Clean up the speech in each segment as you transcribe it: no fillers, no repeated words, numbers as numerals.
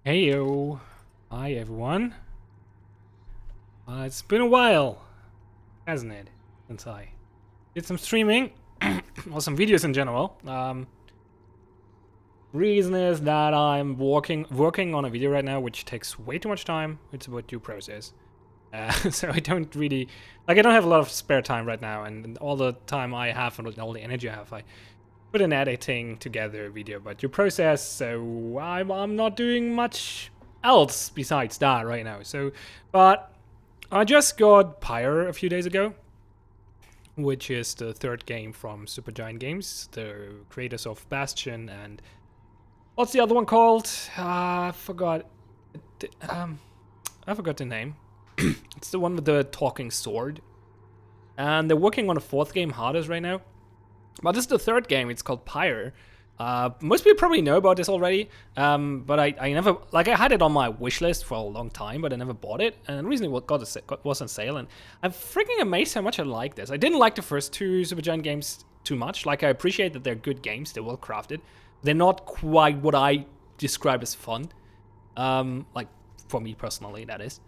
Heyo. Hi everyone. It's been a while, hasn't it, since I did some streaming or some videos in general. Reason is that I'm working on a video right now, which takes way too much time. It's about due process, so I don't really I don't have a lot of spare time right now, and all the time I have and all the energy I have, I put an editing together video about due process. So I'm not doing much else besides that right now. So, but I just got Pyre a few days ago, which is the third game from Supergiant Games, the creators of Bastion and what's the other one called? I forgot. I forgot the name. It's the one with the talking sword, and they're working on a fourth game, Hades, right now. But this is the third game. It's called Pyre. Most people probably know about this already, but I never, I had it on my wish list for a long time, but I never bought it, and recently was on sale, and I'm freaking amazed how much I like this. I didn't like the first two Supergiant games too much. I appreciate that they're good games, they're well crafted. They're not quite what I describe as fun, for me personally, that is.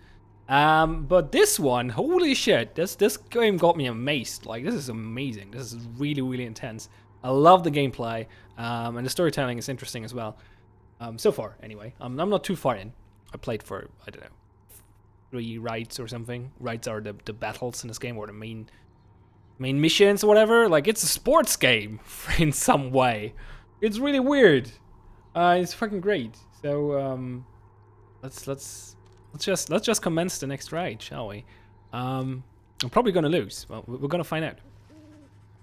But this one, holy shit, this game got me amazed. This is amazing. This is really, really intense. I love the gameplay, and the storytelling is interesting as well. So far, anyway. I'm not too far in. I played for, I don't know, 3 raids or something. Raids are the battles in this game, or the main missions or whatever. It's a sports game in some way. It's really weird. It's fucking great. So let's just commence the next raid, shall we? I'm probably gonna lose. Well, we're gonna find out.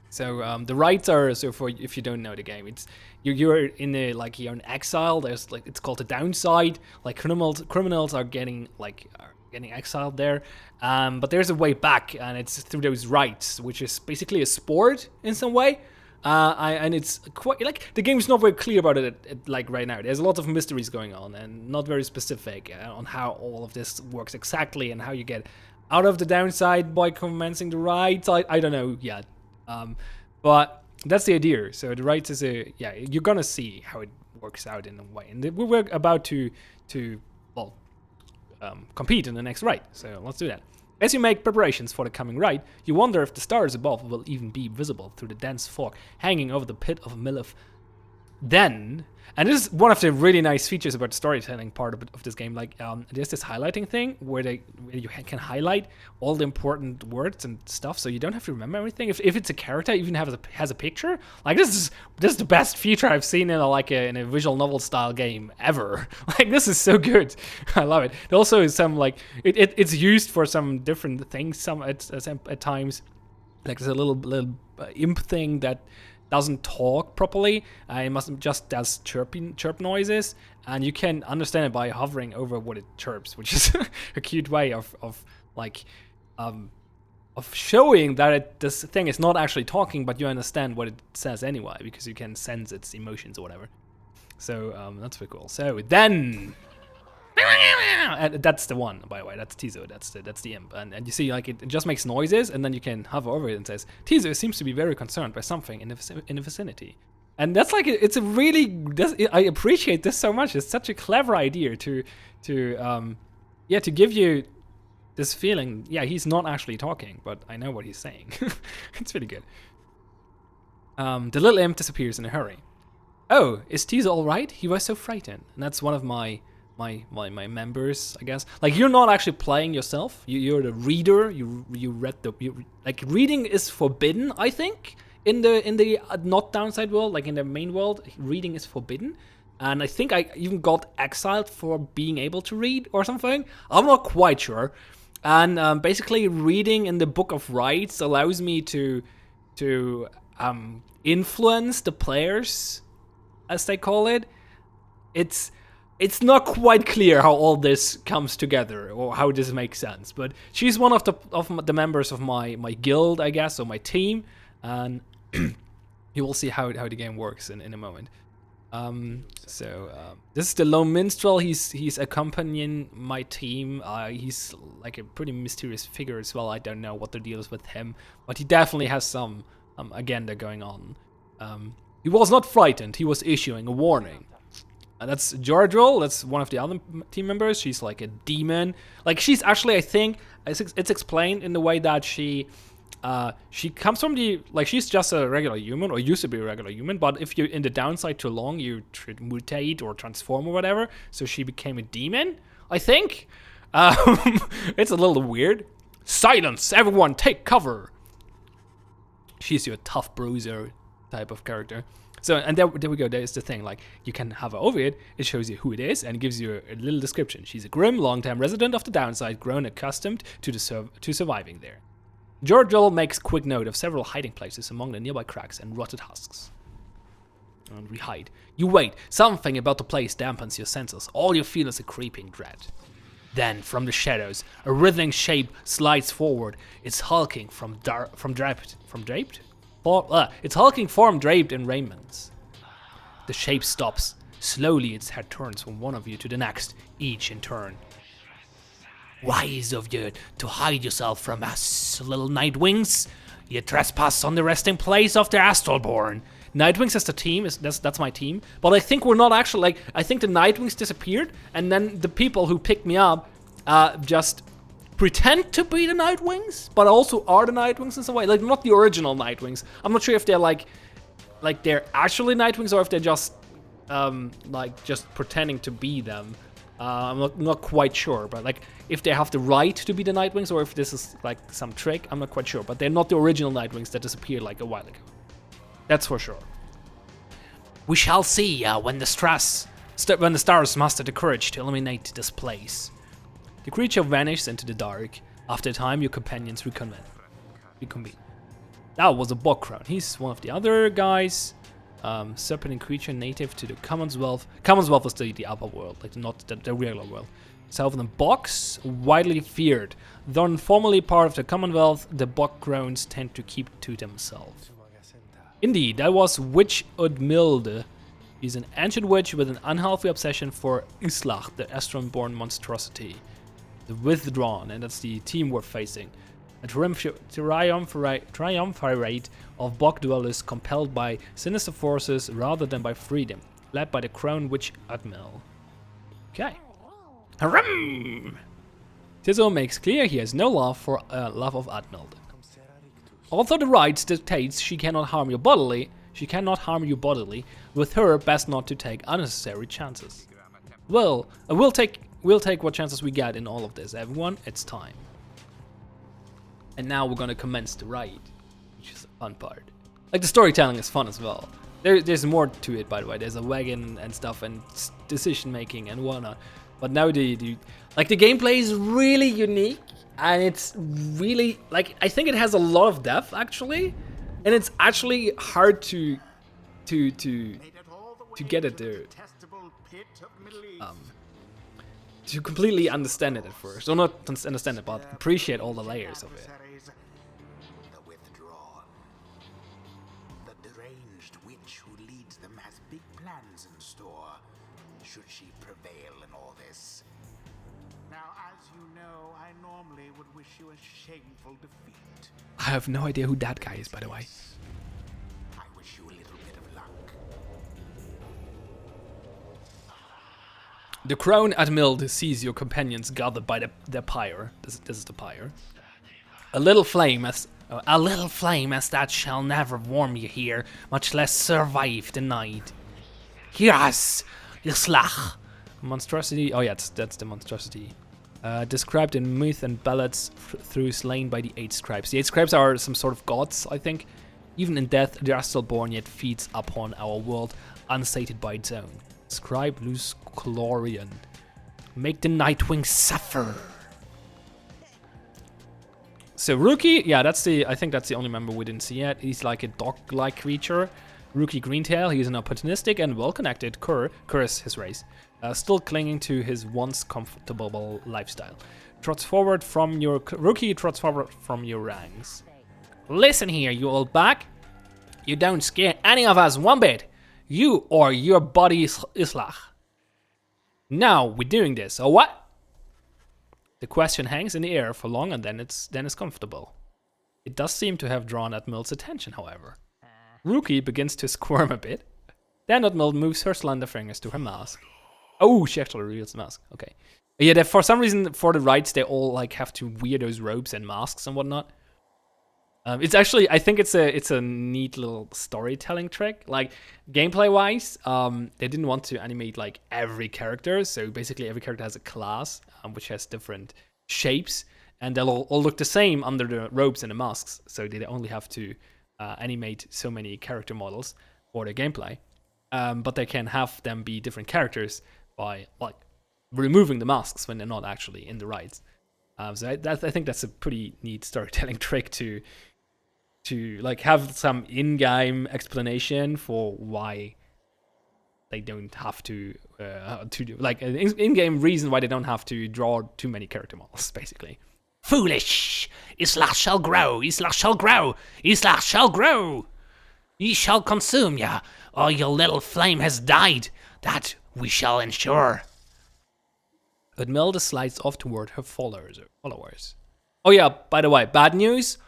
So the raids are, so for if you don't know the game, it's you're in a you're in exile. There's it's called the downside. Criminals are getting exiled there. But there's a way back, and it's through those raids, which is basically a sport in some way. And it's quite the game's not very clear about it right now. There's a lot of mysteries going on, and not very specific on how all of this works exactly, and how you get out of the downside by commencing the raids. I don't know yet, but that's the idea. So the raids is you're gonna see how it works out in a way, and we're about to compete in the next raid. So let's do that. As you make preparations for the coming raid, you wonder if the stars above will even be visible through the dense fog hanging over the pit of Milif. Then, and this is one of the really nice features about the storytelling part of this game, there's this highlighting thing where you can highlight all the important words and stuff, so you don't have to remember everything. If it's a character, even has a picture. This is the best feature I've seen in a visual novel style game ever. This is so good. I love it. It also is some it's used for some different things. Some at times, there's a little imp thing that doesn't talk properly. It just does chirp noises, and you can understand it by hovering over what it chirps, which is a cute way of showing that this thing is not actually talking, but you understand what it says anyway, because you can sense its emotions or whatever. So that's pretty cool. So then, and that's the one, by the way. That's Tizo. That's the imp. And you see, it just makes noises, and then you can hover over it and says, "Tizo seems to be very concerned by something in the vicinity." And that's it's a really. I appreciate this so much. It's such a clever idea to give you this feeling. Yeah, he's not actually talking, but I know what he's saying. It's really good. The little imp disappears in a hurry. Oh, is Tizo all right? He was so frightened. And that's one of my members, I guess. You're not actually playing yourself. You're the reader. You read reading is forbidden, I think, in the not downside world. In the main world, reading is forbidden. And I think I even got exiled for being able to read or something. I'm not quite sure. And basically, reading in the Book of Rights allows me to influence the players, as they call it. it's not quite clear how all this comes together or how this makes sense. But she's one of the members of my guild, I guess, or my team, and you will see how the game works in a moment. This is the lone minstrel. He's accompanying my team. He's like a pretty mysterious figure as well. I don't know what the deal is with him, but he definitely has some agenda going on. He was not frightened. He was issuing a warning. That's Jordrel. That's one of the other team members. She's like a demon. Like, she's actually, I think it's explained in the way that she comes from the, like, she's just a regular human, or used to be a regular human, but if you're in the downside too long, you mutate or transform or whatever, so she became a demon, I think. It's a little weird. Silence! Everyone take cover! She's your tough bruiser type of character. So, and there we go, there's the thing, like, you can have her over it shows you who it is, and gives you a little description. She's a grim, long-time resident of the downside, grown accustomed to surviving there. Jordrel makes quick note of several hiding places among the nearby cracks and rotted husks. And we hide. You wait. Something about the place dampens your senses. All you feel is a creeping dread. Then, from the shadows, a writhing shape slides forward. It's hulking It's hulking form draped in raiments. The shape stops. Slowly, its head turns from one of you to the next, each in turn. Wise of you to hide yourself from us, little Nightwings. You trespass on the resting place of the Astralborn. Nightwings is the team, that's my team. But I think we're not actually, like, I think the Nightwings disappeared, and then the people who picked me up just pretend to be the Nightwings, but also are the Nightwings in some way. Like, not the original Nightwings. I'm not sure if they're like they're actually Nightwings, or if they're just like just pretending to be them. I'm not quite sure, but like if they have the right to be the Nightwings, or if this is like some trick, I'm not quite sure. But they're not the original Nightwings that disappeared like a while ago. That's for sure. We shall see when the stars muster the courage to illuminate this place. The creature vanishes into the dark. After a time, your companions reconvene. That was a bog crown. He's one of the other guys. Serpentine creature native to the Commonwealth. Commonwealth is the upper world, like not the regular world. South of the bogs, widely feared. Though formerly part of the Commonwealth, the bog crowns tend to keep to themselves. Indeed, that was Witch Udmilde. She's an ancient witch with an unhealthy obsession for Islach, the Astron-born monstrosity. The Withdrawn, and that's the team we're facing. A triumvirate of bog dwellers compelled by sinister forces rather than by freedom, led by the crown witch Udmil. Okay. Haram! Tizzle makes clear he has no love of Udmil. Although the rite dictates she cannot harm you bodily, with her best not to take unnecessary chances. Well, we'll take what chances we get in all of this, everyone. It's time. And now we're gonna commence the ride, which is a fun part. Like, the storytelling is fun as well. There's more to it, by the way. There's a wagon and stuff, and decision making and whatnot. But now the gameplay is really unique, and it's really, like, I think it has a lot of depth actually, and it's actually hard to get it there. To completely understand it at first, or not understand it, but appreciate all the layers of it. The Withdrawn. The deranged witch who leads them has big plans in store, should she prevail in all this. Now, as you know, I normally would wish you a shameful defeat. I have no idea who that guy is, by the way. I wish you a little bit of luck. The crown Udmilde sees your companions gathered by the pyre. This is the pyre. A little flame as that shall never warm you here, much less survive the night. Yes, Islach. Monstrosity. Oh yeah, that's the monstrosity. Described in myth and ballads through slain by the 8 scribes. The 8 scribes are some sort of gods, I think. Even in death, they are still born, yet feeds upon our world, unsated by its own. Scribe Luz Chlorian. Make the Nightwing suffer. So Rookie, yeah, I think that's the only member we didn't see yet. He's like a dog-like creature Rookie Greentail, he is an opportunistic and well-connected cur is his race, still clinging to his once comfortable lifestyle. Trots forward from your rookie trots forward from your ranks. Listen here, you old bag. You don't scare any of us one bit. You or your body Islach. Now we're doing this, or what? The question hangs in the air for long, and then it's comfortable. It does seem to have drawn Atmil's attention, however. Rookie begins to squirm a bit. Then Atmil moves her slender fingers to her mask. Oh, she actually reveals the mask. Okay. Yeah, for some reason, for the rights, they all like have to wear those robes and masks and whatnot. It's actually, I think it's a neat little storytelling trick. Like gameplay-wise, they didn't want to animate like every character, so basically every character has a class which has different shapes, and they'll all look the same under the robes and the masks. So they only have to animate so many character models for their gameplay, but they can have them be different characters by like removing the masks when they're not actually in the rights. So I think that's a pretty neat storytelling trick to like have some in-game explanation for why they don't have to do like an in-game reason why they don't have to draw too many character models, basically. Foolish! Islach shall grow, Islach shall grow, Islach shall grow! Ye shall consume ya, or your little flame has died. That we shall ensure. Atmilda slides off toward her followers. Oh yeah, by the way, bad news.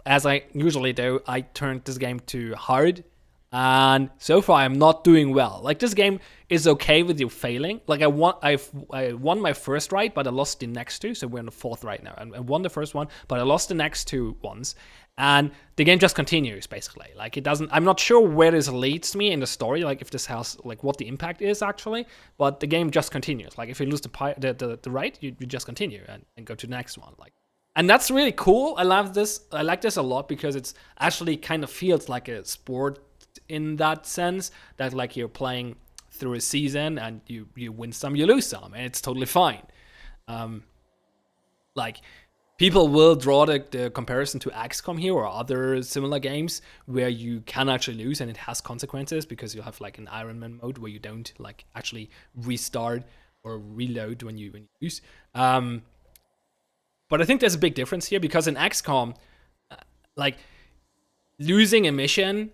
As I usually do, I turned this game to hard, and so far I'm not doing well. Like, this game is okay with you failing. Like, I won my first right, but I lost the next two, so we're on the fourth right now. And I won the first one, but I lost the next two ones. And the game just continues, basically. Like, it doesn't, I'm not sure where this leads me in the story, like if this has, like what the impact is actually, but the game just continues. Like, if you lose the right, you just continue and go to the next one. Like, and that's really cool. I love this. I like this a lot because it's actually kind of feels like a sport in that sense, that like you're playing through a season and you win some, you lose some, and it's totally fine. Like, people will draw the comparison to XCOM here or other similar games where you can actually lose and it has consequences, because you have like an Iron Man mode where you don't like actually restart or reload when you lose. But I think there's a big difference here, because in XCOM, like, losing a mission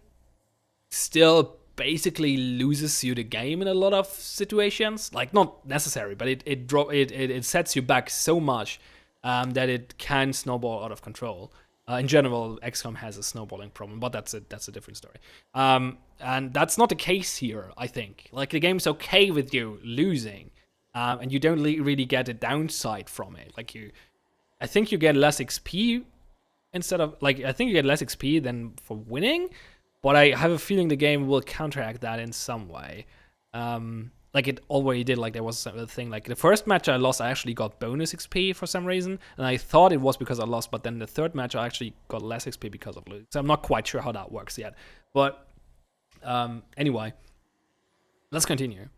still basically loses you the game in a lot of situations. Like, not necessary, but it sets you back so much that it can snowball out of control. In general, XCOM has a snowballing problem, but that's a different story. And that's not the case here, I think. Like, the game's okay with you losing, and you don't really get a downside from it. Like, I think you get less XP instead of, like, I think you get less XP than for winning, but I have a feeling the game will counteract that in some way. Like it already did. Like, there was a thing, like the first match I lost, I actually got bonus XP for some reason, and I thought it was because I lost, but then the third match I actually got less XP because of losing. So I'm not quite sure how that works yet. But anyway, let's continue.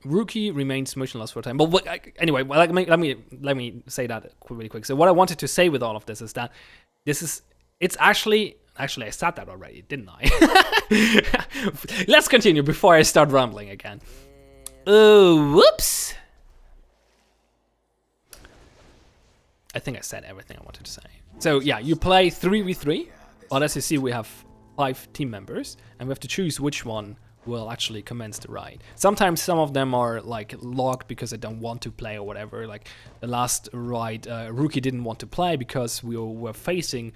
Rookie remains motionless for a time. But anyway, let me say that really quick. So what I wanted to say with all of this is that it's actually I said that already, didn't I? Let's continue before I start rambling again. Whoops. I think I said everything I wanted to say. So yeah, you play 3v3. Well, as you see, we have 5 team members, and we have to choose which one will actually commence the ride. Sometimes some of them are like locked because they don't want to play or whatever. Like the last ride, Rookie didn't want to play because we were facing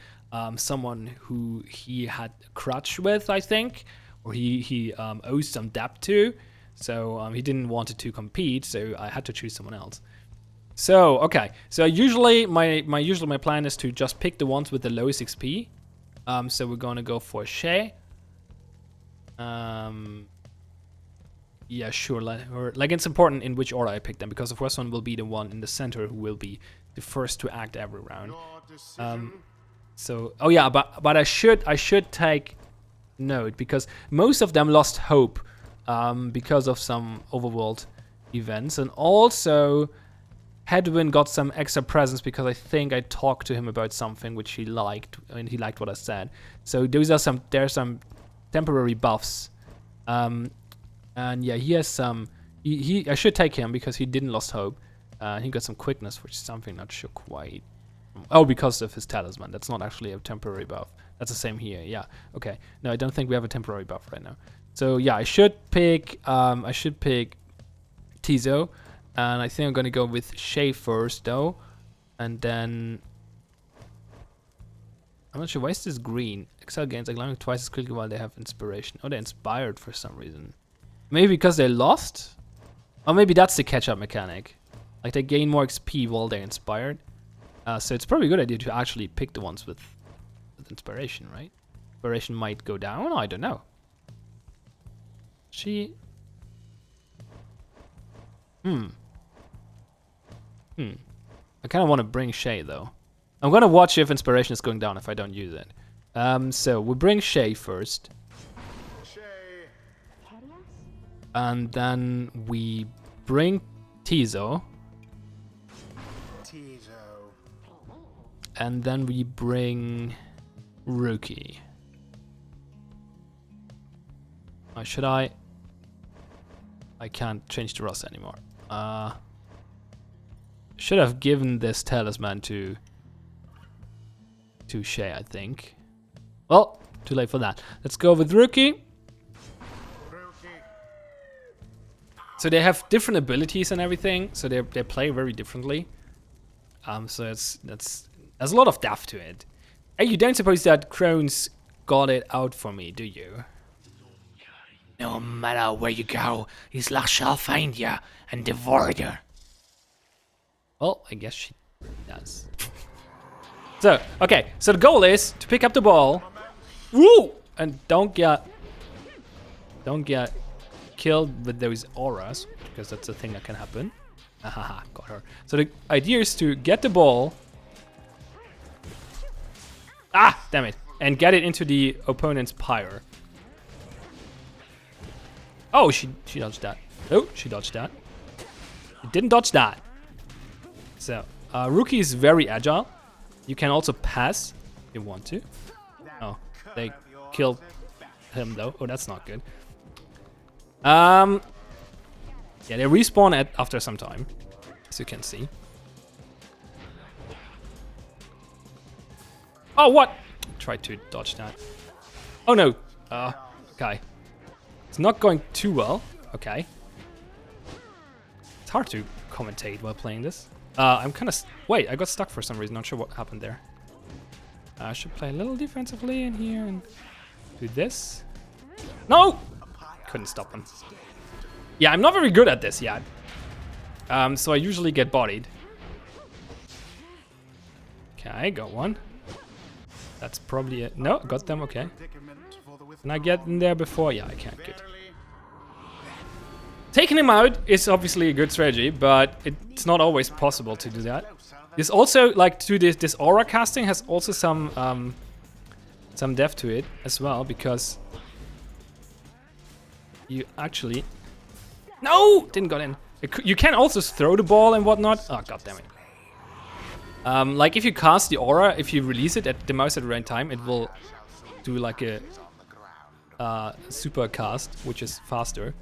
someone who he had a crutch with, I think, or he owes some debt to. So he didn't want to compete, so I had to choose someone else. So okay, so usually my plan is to just pick the ones with the lowest XP. So we're gonna go for Shay. Yeah, sure. Like, it's important in which order I pick them, because the first one will be the one in the center who will be the first to act every round. So, oh yeah, but I should take note, because most of them lost hope because of some overworld events, and also Hedwin got some extra presents because I think I talked to him about something which he liked, and he liked what I said. So there's some temporary buffs. And yeah, he has some. I should take him because he didn't lost hope. He got some quickness, which is something not sure quite. Oh, because of his talisman. That's not actually a temporary buff. That's the same here. Yeah. Okay. No, I don't think we have a temporary buff right now. So yeah, I should pick Tizo, and I think I'm gonna go with Shay first though, and then I'm not sure why is this green. Excel gains allowing twice as quickly while they have inspiration. Oh, they're inspired for some reason. Maybe because they lost, or maybe that's the catch-up mechanic. Like they gain more XP while they're inspired. So it's probably a good idea to actually pick the ones with inspiration, right? Inspiration might go down. I don't know. I kind of want to bring Shay though. I'm gonna watch if inspiration is going down if I don't use it. So we bring Shay first. And then we bring Tizo. And then we bring Rookie. Should I? I can't change the roster anymore. Should have given this talisman to Shay, I think. Well, too late for that. Let's go with Rookie. So they have different abilities and everything, so they play very differently. So there's a lot of depth to it. Hey, you don't suppose that Crones got it out for me, do you? No matter where you go, his luck shall find you and devour you. Well, I guess she does. So, okay, so the goal is to pick up the ball. Woo! And don't get killed with those auras, because that's a thing that can happen. Ahaha, got her. So the idea is to get the ball. Ah, damn it. And get it into the opponent's Pyre. Oh, she dodged that. Oh, she dodged that. She didn't dodge that. So, Rookie is very agile. You can also pass if you want to. Oh, they killed him though. Oh, that's not good. Yeah, they respawn after some time, as you can see. Oh, what? Tried to dodge that. Oh no. Okay. It's not going too well. Okay. It's hard to commentate while playing this. I'm kind of... Wait, I got stuck for some reason. Not sure what happened there. I should play a little defensively in here and do this. No! Couldn't stop him. Yeah, I'm not very good at this yet. So I usually get bodied. Okay, got one. That's probably it. No, got them, okay. Can I get in there before? Yeah, I can't. Good. Taking him out is obviously a good strategy, but it's not always possible to do that. There's also, like, to this aura casting has also some depth to it as well, because you actually... No! Didn't get in. You can also throw the ball and whatnot. Oh, god damn it. Like if you cast the aura, if you release it at the mouse at the right time, it will do like a super cast, which is faster.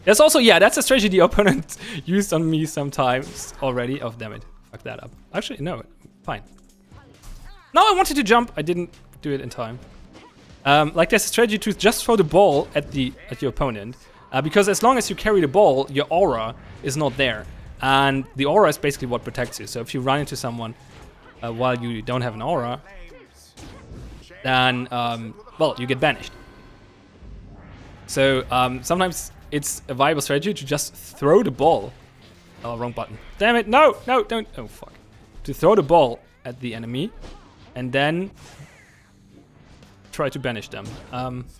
There's also, yeah, that's a strategy the opponent used on me sometimes already. Oh, damn it. Fuck that up. Actually, no, fine. No, I wanted to jump. I didn't do it in time. Like there's a strategy to just throw the ball at your opponent. Because as long as you carry the ball, your aura is not there. And the aura is basically what protects you. So if you run into someone while you don't have an aura, then, well, you get banished. So sometimes it's a viable strategy to just throw the ball. Oh, wrong button. Damn it, no, no, don't. Oh, fuck. To throw the ball at the enemy and then try to banish them.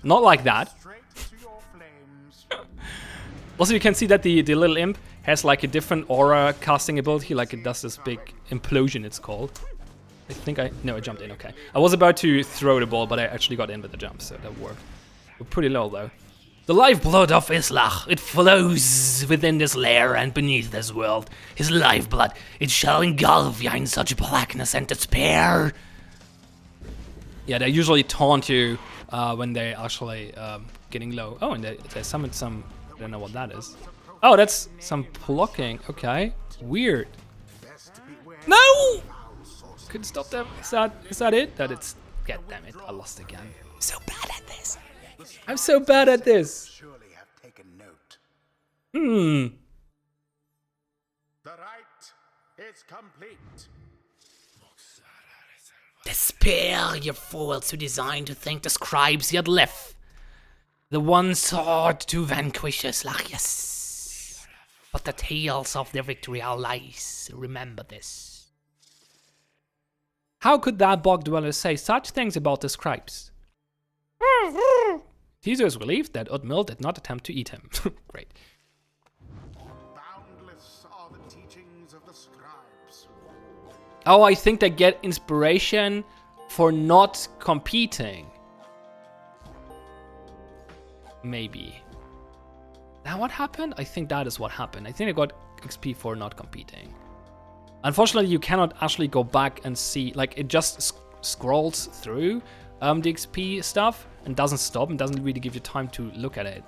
Not like that. Also, you can see that the little imp has like a different aura casting ability, like it does this big implosion, it's called. I think no, I jumped in, okay. I was about to throw the ball, but I actually got in with the jump, so that worked. We're pretty low though. The lifeblood of Islach, it flows within this lair and beneath this world. His lifeblood, it shall engulf you in such blackness and despair. Yeah, they usually taunt you when they actually getting low. Oh, and they summoned some. I don't know what that is. Oh, that's some blocking. Okay, weird. No! Couldn't stop them. Is that it? That it's. God damn it! I lost again. I'm so bad at this. I'm so bad at this. Surely have taken note. Hmm. The rite is complete. Despair, you fools who designed to think the scribes yet live. The one sought to vanquish Islach, yes. But the tales of their victory are lies. Remember this. How could that bog dweller say such things about the scribes? Teaser is relieved that Utmil did not attempt to eat him. Great. Boundless are the teachings of the scribes. Oh, I think they get inspiration for not competing. Maybe. That what happened? I think that is what happened. I think I got XP for not competing. Unfortunately, you cannot actually go back and see, like, it just scrolls through the XP stuff and doesn't stop and doesn't really give you time to look at it,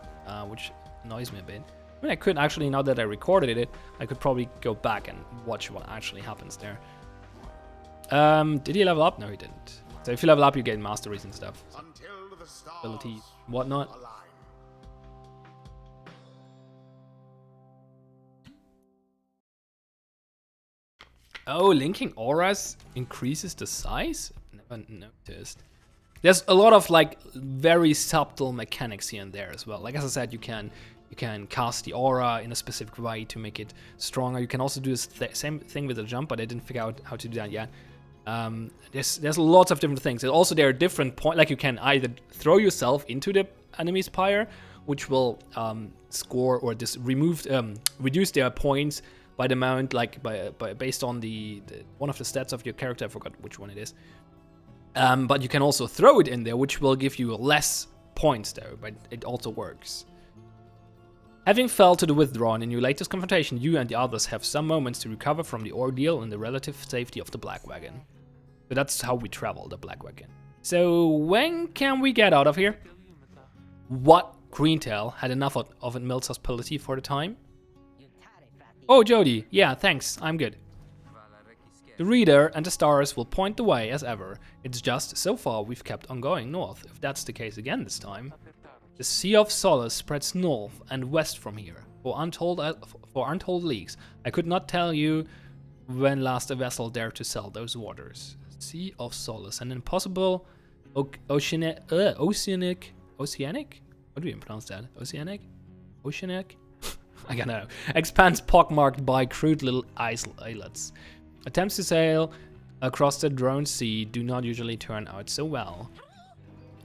which annoys me a bit. I mean, I could actually, now that I recorded it, I could probably go back and watch what actually happens there. Did he level up? No, he didn't. So if you level up, you get masteries and stuff. So Until the stars ability, whatnot. align. Oh, linking auras increases the size? Never noticed. There's a lot of like very subtle mechanics here and there as well. Like as I said, you can cast the aura in a specific way to make it stronger. You can also do the same thing with the jump, but I didn't figure out how to do that yet. There's lots of different things. And also there are different points, like you can either throw yourself into the enemy's pyre, which will score or just reduce their points by the amount, like based on the one of the stats of your character. I forgot which one it is. But you can also throw it in there, which will give you less points though, but it also works. Having fell to the withdrawn in your latest confrontation, you and the others have some moments to recover from the ordeal in the relative safety of the Black Wagon. So that's how we travel, the Black Wagon. So when can we get out of here? What? Greentail had enough of Milt's hospitality for the time? Oh, Jody. Yeah, thanks. I'm good. The reader and the stars will point the way as ever. It's just, so far we've kept on going north, if that's the case again this time. The Sea of Solace spreads north and west from here, for untold leagues. I could not tell you when last a vessel dared to sail those waters. Sea of Solace, an impossible oceanic? What do you pronounce that? Oceanic? I don't know. Expanse pockmarked by crude little islets. Attempts to sail across the drowned sea do not usually turn out so well.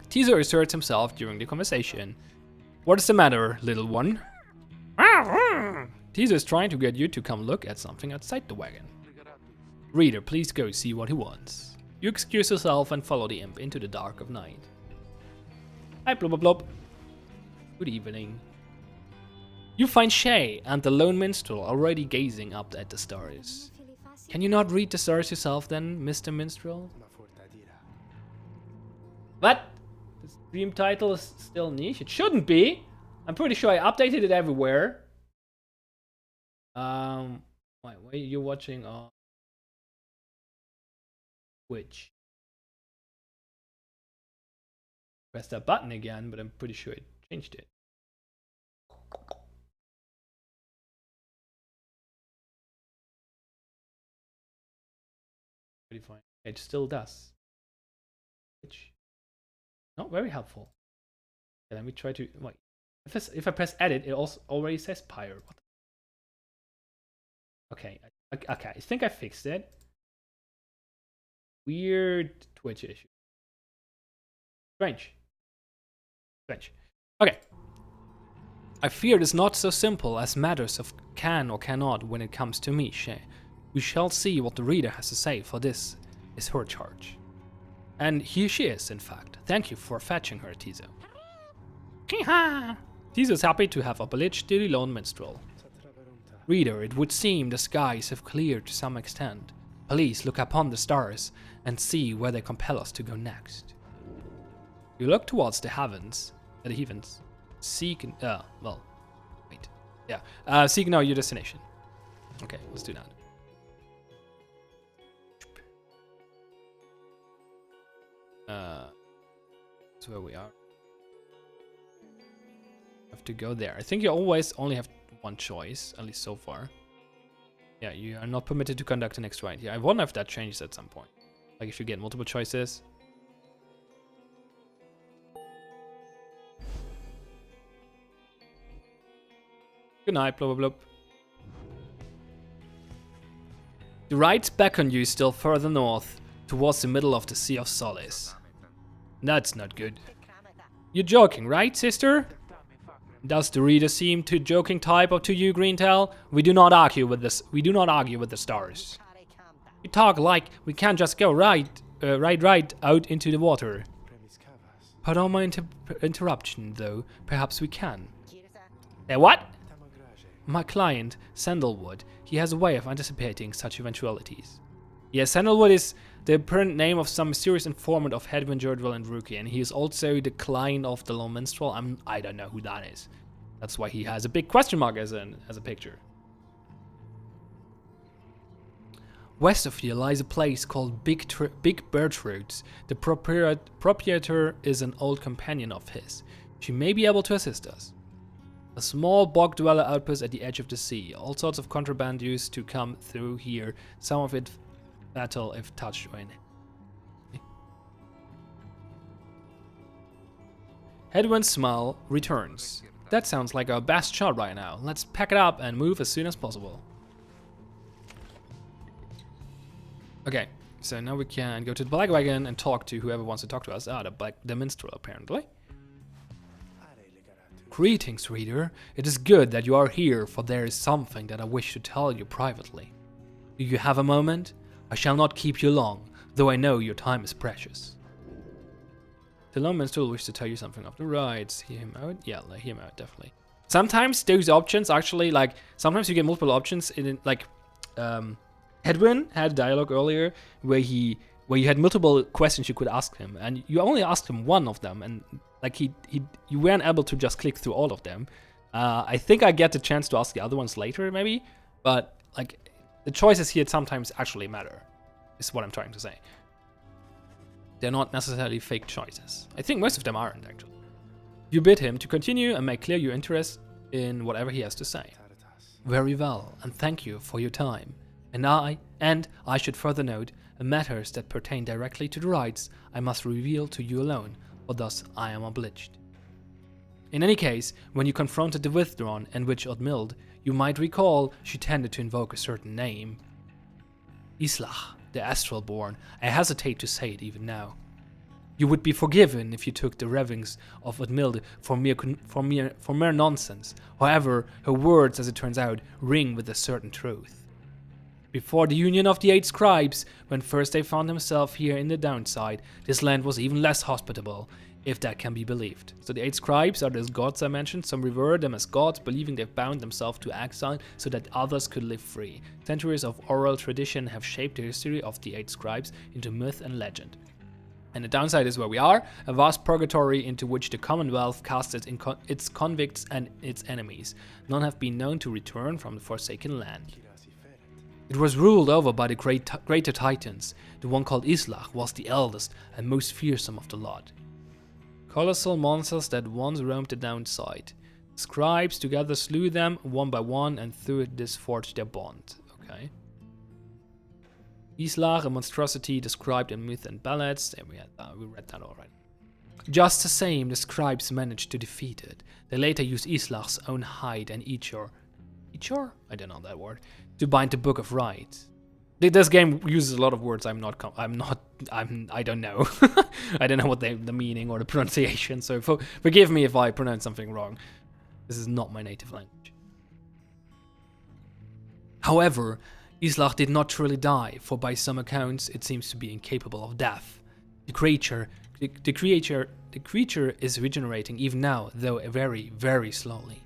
Teaser asserts himself during the conversation. What is the matter, little one? Teaser is trying to get you to come look at something outside the wagon. Reader, please go see what he wants. You excuse yourself and follow the imp into the dark of night. Hi, blub blub blub. Good evening. You find Shay and the lone minstrel already gazing up at the stars. Can you not read the stars yourself then, Mr. Minstrel? What? The stream title is still niche? It shouldn't be! I'm pretty sure I updated it everywhere. Wait, why are you watching on Twitch? Press that button again, but I'm pretty sure it changed it. Pretty fine. It still does. Which not very helpful. Okay, let me try to wait. If I press edit, it also already says Pyre. What the... Okay, okay. I think I fixed it. Weird Twitch issue. Strange. Okay. I fear it is not so simple as matters of can or cannot when it comes to me, Shay. We shall see what the reader has to say, for this is her charge. And here she is, in fact. Thank you for fetching her, Tizo. Teaser He's as happy to have obliged the lone minstrel. Reader, it would seem the skies have cleared to some extent. Please look upon the stars and see where they compel us to go next. You look towards the heavens, seek, well, wait, yeah, seek now your destination. Okay, let's do that. That's where we are. Have to go there. I think you always only have one choice, at least so far. Yeah, you are not permitted to conduct the next ride. Yeah, I wonder if that changes at some point. Like if you get multiple choices. Good night, blah blah blah. The rides beckon you still further north, towards the middle of the Sea of Solace. That's not good. You're joking, right, sister? Does the reader seem too joking type of to you, Greentail? We do not argue with this. We do not argue with the stars. You talk like we can't just go right out into the water. Pardon my interruption, though. Perhaps we can. What? My client, Sandalwood, he has a way of anticipating such eventualities. Yes, Sandalwood is the apparent name of some mysterious informant of Hedwyn, Jerdwell, and Rookie, and he is also the client of the Lone Minstrel. I don't know who that is. That's why he has a big question mark as a picture. West of here lies a place called Big Birchroots. The proprietor is an old companion of his. She may be able to assist us. A small bog dweller outpost at the edge of the sea. All sorts of contraband used to come through here. Some of it fatal if touched or in. Hedwyn's smile returns. That sounds like our best shot right now. Let's pack it up and move as soon as possible. Okay, so now we can go to the Black Wagon and talk to whoever wants to talk to us. The minstrel, apparently. Greetings, reader. It is good that you are here, for there is something that I wish to tell you privately. Do you have a moment? I shall not keep you long, though I know your time is precious. The lone minstrel wishes to tell you something of the rides. Hear him out? Yeah, hear him out, definitely. Sometimes those options actually, like, sometimes you get multiple options in, like, Hedwyn had a dialogue earlier where you had multiple questions you could ask him, and you only asked him one of them, and like you weren't able to just click through all of them. I think I get the chance to ask the other ones later, maybe, but like the choices here sometimes actually matter, is what I'm trying to say. They're not necessarily fake choices. I think most of them aren't, actually. You bid him to continue and make clear your interest in whatever he has to say. Very well, and thank you for your time. And I should further note, matters that pertain directly to the rights I must reveal to you alone, for thus I am obliged. In any case, when you confronted the Withdrawn and Witch Odmild, you might recall she tended to invoke a certain name. Islach, the Astral-born, I hesitate to say it even now. You would be forgiven if you took the ravings of Odmild for mere nonsense. However, her words, as it turns out, ring with a certain truth. Before the union of the 8 scribes, when first they found themselves here in the downside, this land was even less hospitable, if that can be believed. So the 8 scribes are those gods I mentioned. Some revere them as gods, believing they've bound themselves to exile so that others could live free. Centuries of oral tradition have shaped the history of the 8 scribes into myth and legend. And the downside is where we are, a vast purgatory into which the Commonwealth casts its convicts and its enemies. None have been known to return from the Forsaken Land. It was ruled over by the greater titans. The one called Islach was the eldest and most fearsome of the lot. Colossal monsters that once roamed the downside. Scribes together slew them one by one, and through this forged their bond. Okay. Islach, a monstrosity described in myth and ballads. There we read that already. Just the same, the scribes managed to defeat it. They later used Islach's own hide and Ichor? I don't know that word. To bind the Book of Rites. This game uses a lot of words I don't know. I don't know what the meaning or the pronunciation, so forgive me if I pronounce something wrong. This is not my native language. However, Islach did not truly die, for by some accounts it seems to be incapable of death. The creature the creature is regenerating even now, though very, very slowly.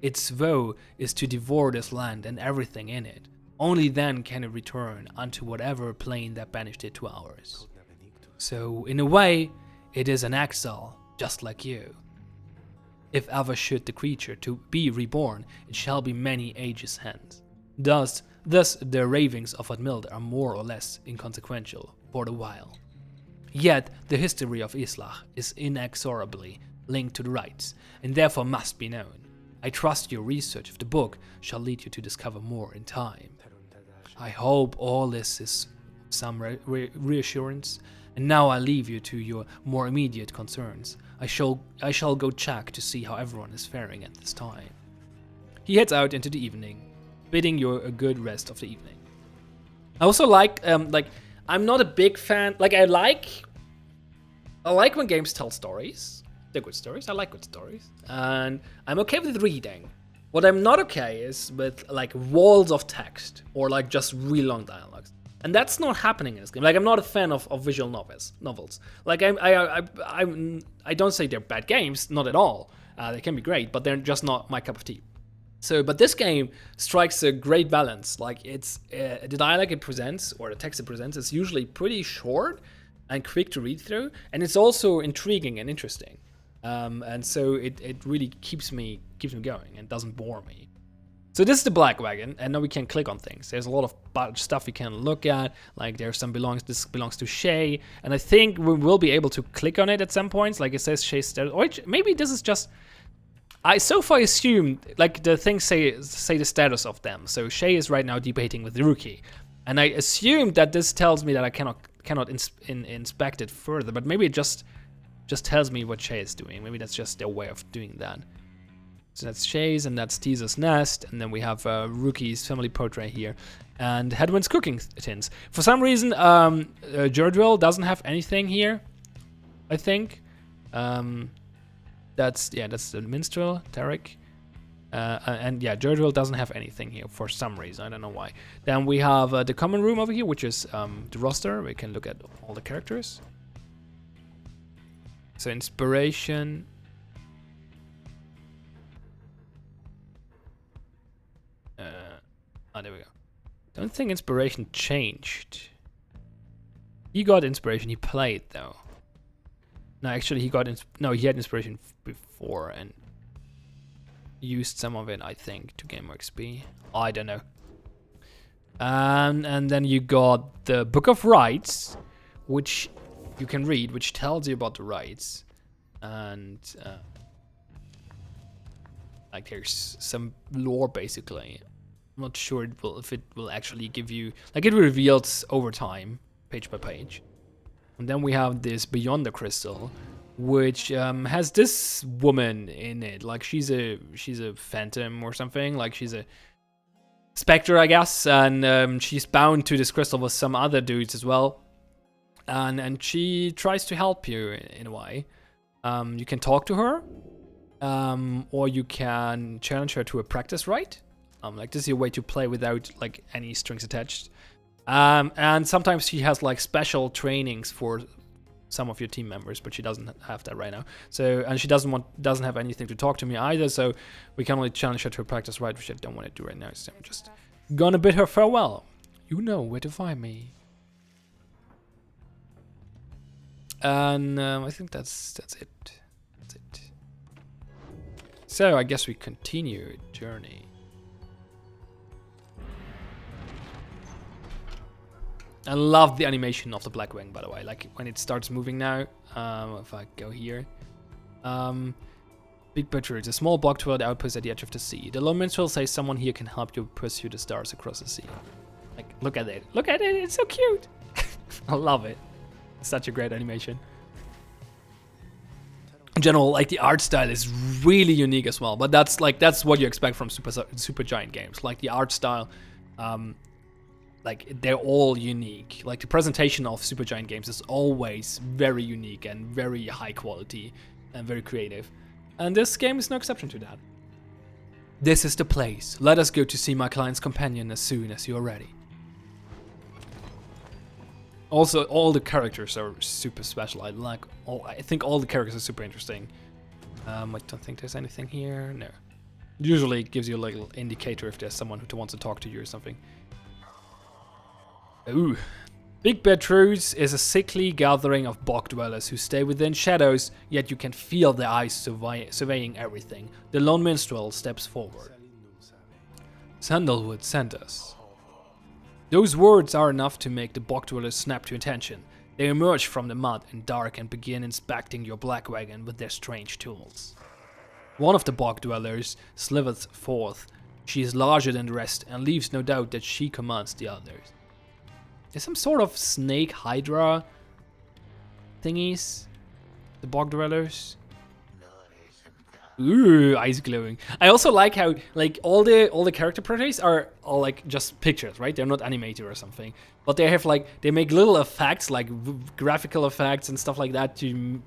Its vow is to devour this land and everything in it. Only then can it return unto whatever plane that banished it to ours. So, in a way, it is an exile, just like you. If ever should the creature to be reborn, it shall be many ages hence. Thus the ravings of Admild are more or less inconsequential for the while. Yet the history of Islach is inexorably linked to the rites, and therefore must be known. I trust your research of the book shall lead you to discover more in time. I hope all this is some reassurance, and now I leave you to your more immediate concerns. I shall go check to see how everyone is faring at this time. He heads out into the evening, bidding you a good rest of the evening. I also like I'm not a big fan. I like when games tell stories. They're good stories. I like good stories, and I'm okay with reading. What I'm not okay is with walls of text or just really long dialogues. And that's not happening in this game. I'm not a fan of visual novels. I don't say they're bad games, not at all. They can be great, but they're just not my cup of tea. So, but this game strikes a great balance. It's the dialogue it presents, or the text it presents, is usually pretty short and quick to read through, and it's also intriguing and interesting. And so it really keeps me going and doesn't bore me. So this is the Black Wagon, and now we can click on things. There's a lot of stuff we can look at. There's some this belongs to Shay, and I think we will be able to click on it at some points. It says Shay's status, or maybe this is just. I so far assume the things say the status of them. So Shay is right now debating with the rookie, and I assume that this tells me that I cannot inspect it further. But maybe it just tells me what Shay is doing. Maybe that's just their way of doing that. So that's Shay's, and that's Teaser's nest, and then we have Rookie's family portrait here, and Hedwin's cooking tins. For some reason, Jerdwell doesn't have anything here, I think. That's the minstrel, Tarek. And yeah, Jerdwell doesn't have anything here for some reason, I don't know why. Then we have the common room over here, which is the roster. We can look at all the characters. So inspiration. There we go. Don't think inspiration changed. He got inspiration, he played though. No, actually he had inspiration before and used some of it, I think, to gain more XP. I don't know. And then you got the Book of Rites, which you can read, which tells you about the rites. And there's some lore basically. I'm not sure if it will actually give you, it reveals over time, page by page. And then we have this Beyond the Crystal, which has this woman in it. She's a phantom or something. She's a specter, I guess. And she's bound to this crystal with some other dudes as well. And she tries to help you in a way. You can talk to her, or you can challenge her to a practice rite. This is a way to play without any strings attached. And sometimes she has special trainings for some of your team members, but she doesn't have that right now. So, and she doesn't have anything to talk to me either. So we can only challenge her to a practice rite, which I don't want to do right now. So I'm just gonna bid her farewell. You know where to find me. And I think that's it. That's it. So I guess we continue journey. I love the animation of the Black Wing, by the way. When it starts moving now, if I go here. Big Butcher, it's a small block toward the outpost at the edge of the sea. The lone minstrel says someone here can help you pursue the stars across the sea. Look at it. Look at it, it's so cute. I love it. It's such a great animation. In general, the art style is really unique as well. But that's what you expect from Super Giant games. The art style, they're all unique. The presentation of Super Giant games is always very unique and very high quality and very creative. And this game is no exception to that. This is the place. Let us go to see my client's companion as soon as you are ready. Also, all the characters are super special. I think all the characters are super interesting. I don't think there's anything here. No. Usually it gives you a little indicator if there's someone who wants to talk to you or something. Ooh. Big Bertrude's is a sickly gathering of bog dwellers who stay within shadows, yet you can feel their eyes surveying everything. The lone minstrel steps forward. Sandalwood sent us. Those words are enough to make the bog dwellers snap to attention. They emerge from the mud and dark and begin inspecting your black wagon with their strange tools. One of the bog dwellers slithers forth. She is larger than the rest and leaves no doubt that she commands the others. There's some sort of snake hydra thingies. The bog dwellers. Ooh, eyes glowing. I also like how like all the character portraits are all like just pictures, right? They're not animated or something, but they have like they make little effects like graphical effects and stuff like that to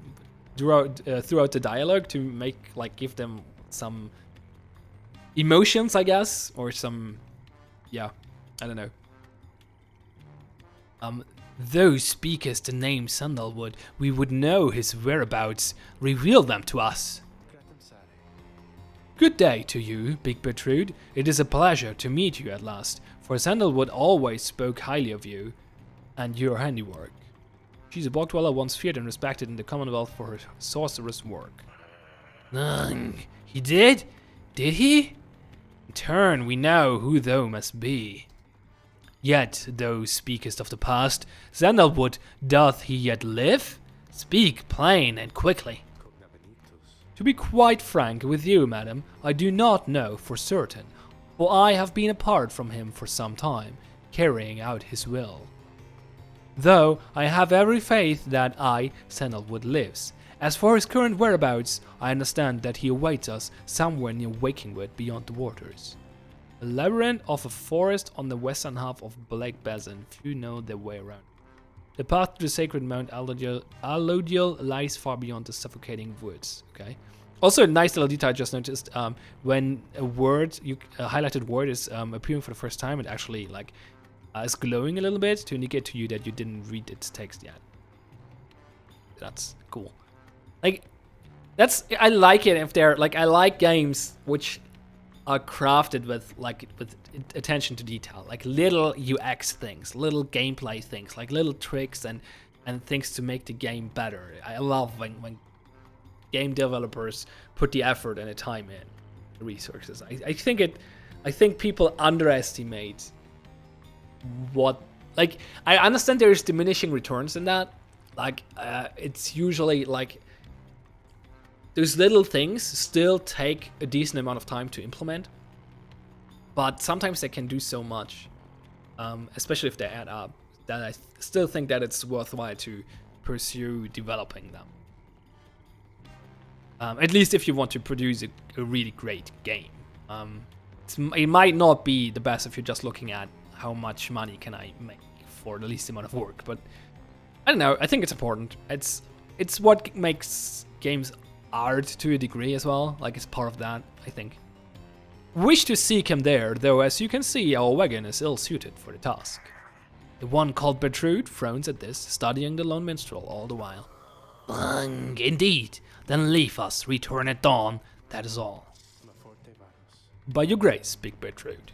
throughout the dialogue to make like give them some emotions, I guess, or some I don't know. Though speakest the name Sandalwood, we would know his whereabouts. Reveal them to us. Good day to you, Big Bertrude. It is a pleasure to meet you at last, for Sandalwood always spoke highly of you and your handiwork. She's a bog dweller once feared and respected in the Commonwealth for her sorcerous work. He did? Did he? In turn, we know who thou must be. Yet, thou speakest of the past, Sandalwood, doth he yet live? Speak plain and quickly. To be quite frank with you, madam, I do not know for certain, for I have been apart from him for some time, carrying out his will. Though I have every faith that Sandalwood, lives. As for his current whereabouts, I understand that he awaits us somewhere near Wakingwood beyond the waters. A labyrinth of a forest on the western half of Black Basin, few know their way around. The path to the sacred Mount Allodial lies far beyond the suffocating woods. Okay. Also, a nice little detail I just noticed. When a word, a highlighted word, is appearing for the first time, it actually like is glowing a little bit to indicate to you that you didn't read its text yet. That's cool. Like, I like it if they're like I like games which are crafted with attention to detail, like little UX things, little gameplay things, like little tricks and things to make the game better. I love when game developers put the effort and the time in, the resources. I think people underestimate what, like, I understand there's diminishing returns in that. Like, it's usually like those little things still take a decent amount of time to implement, but sometimes they can do so much, especially if they add up, that I still think that it's worthwhile to pursue developing them. At least if you want to produce a really great game. It might not be the best if you're just looking at how much money can I make for the least amount of work, but I don't know, I think it's important. It's what makes games art to a degree as well, like it's part of that, I think. Wish to seek him there, though as you can see our wagon is ill-suited for the task. The one called Bertrude frowns at this, studying the lone minstrel all the while. Indeed, then leave us, return at dawn, that is all. By your grace, Big Bertrude.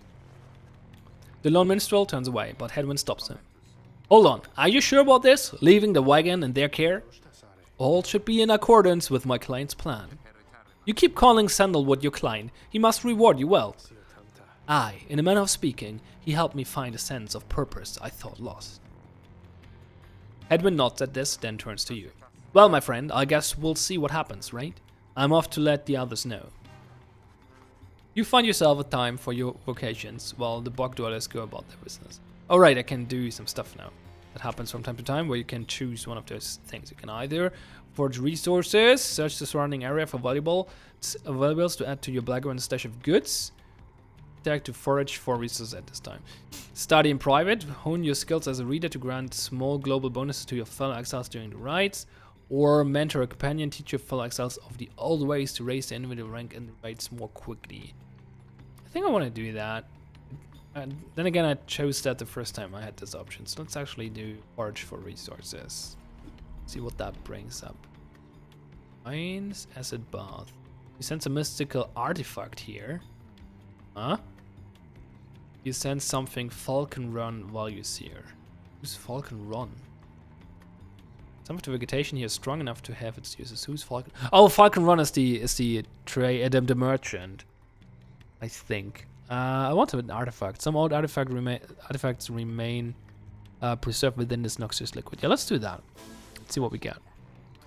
The lone minstrel turns away, but Hedwyn stops him. Hold on, are you sure about this? Leaving the wagon in their care? All should be in accordance with my client's plan. You keep calling Sandalwood your client, he must reward you well. Aye, in a manner of speaking, he helped me find a sense of purpose I thought lost. Hedwyn nods at this, then turns to you. Well, my friend, I guess we'll see what happens, right? I'm off to let the others know. You find yourself a time for your vocations, while the bog dwellers go about their business. Alright, I can do some stuff now. That happens from time to time, where you can choose one of those things. You can either forge resources, search the surrounding area for valuables to add to your black one's stash of goods. Attack to forage for resources at this time. Study in private, hone your skills as a reader to grant small global bonuses to your fellow exiles during the rites. Or mentor a companion, teach your fellow exiles of the old ways to raise their individual rank and the raids more quickly. I think I want to do that. And then again, I chose that the first time I had this option. So let's actually do forage for resources. See what that brings up. Mines, acid bath. You sense a mystical artifact here. Huh? You sense something Falcon Run while you're here. Who's Falcon Run? Some of the vegetation here is strong enough to have its uses. Who's Falcon? Oh, Falcon Run is the merchant. I think. I want an artifact. Some old artifacts remain preserved within this noxious liquid. Yeah, let's do that. Let's see what we get.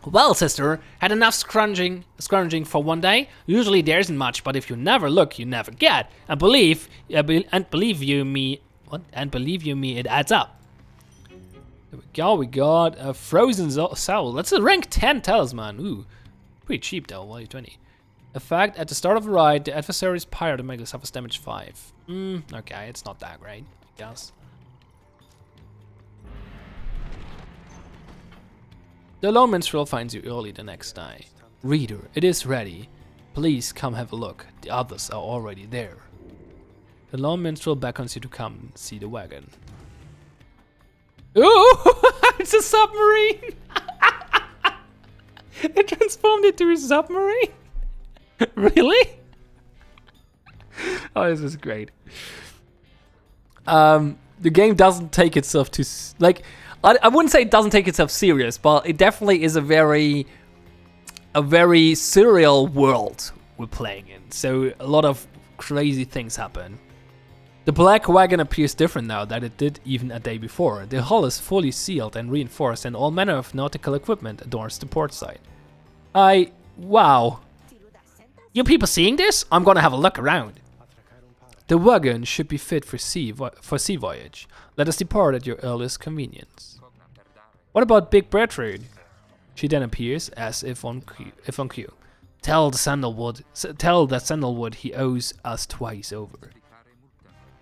Well, sister, had enough scrounging for one day. Usually there isn't much, but if you never look, you never get. And believe you me, it adds up. There we go. We got a frozen soul. That's a rank 10 talisman. Ooh, pretty cheap though. Value 20. Effect at the start of a ride, the adversary's Pyre automatically suffers damage 5. Okay, it's not that great, I guess. The lone minstrel finds you early the next day. Reader, it is ready. Please come have a look. The others are already there. The lone minstrel beckons you to come see the wagon. Ooh, it's a submarine! They transformed it to a submarine? Really? Oh, this is great. The game doesn't take itself too I wouldn't say it doesn't take itself serious, but it definitely is a very surreal world we're playing in. So a lot of crazy things happen. The black wagon appears different now than it did even a day before. The hull is fully sealed and reinforced, and all manner of nautical equipment adorns the port side. Wow. You people seeing this? I'm gonna have a look around. The wagon should be fit for sea voyage. Let us depart at your earliest convenience. What about Big Bertrude? She then appears as if on cue. Tell that Sandalwood he owes us twice over.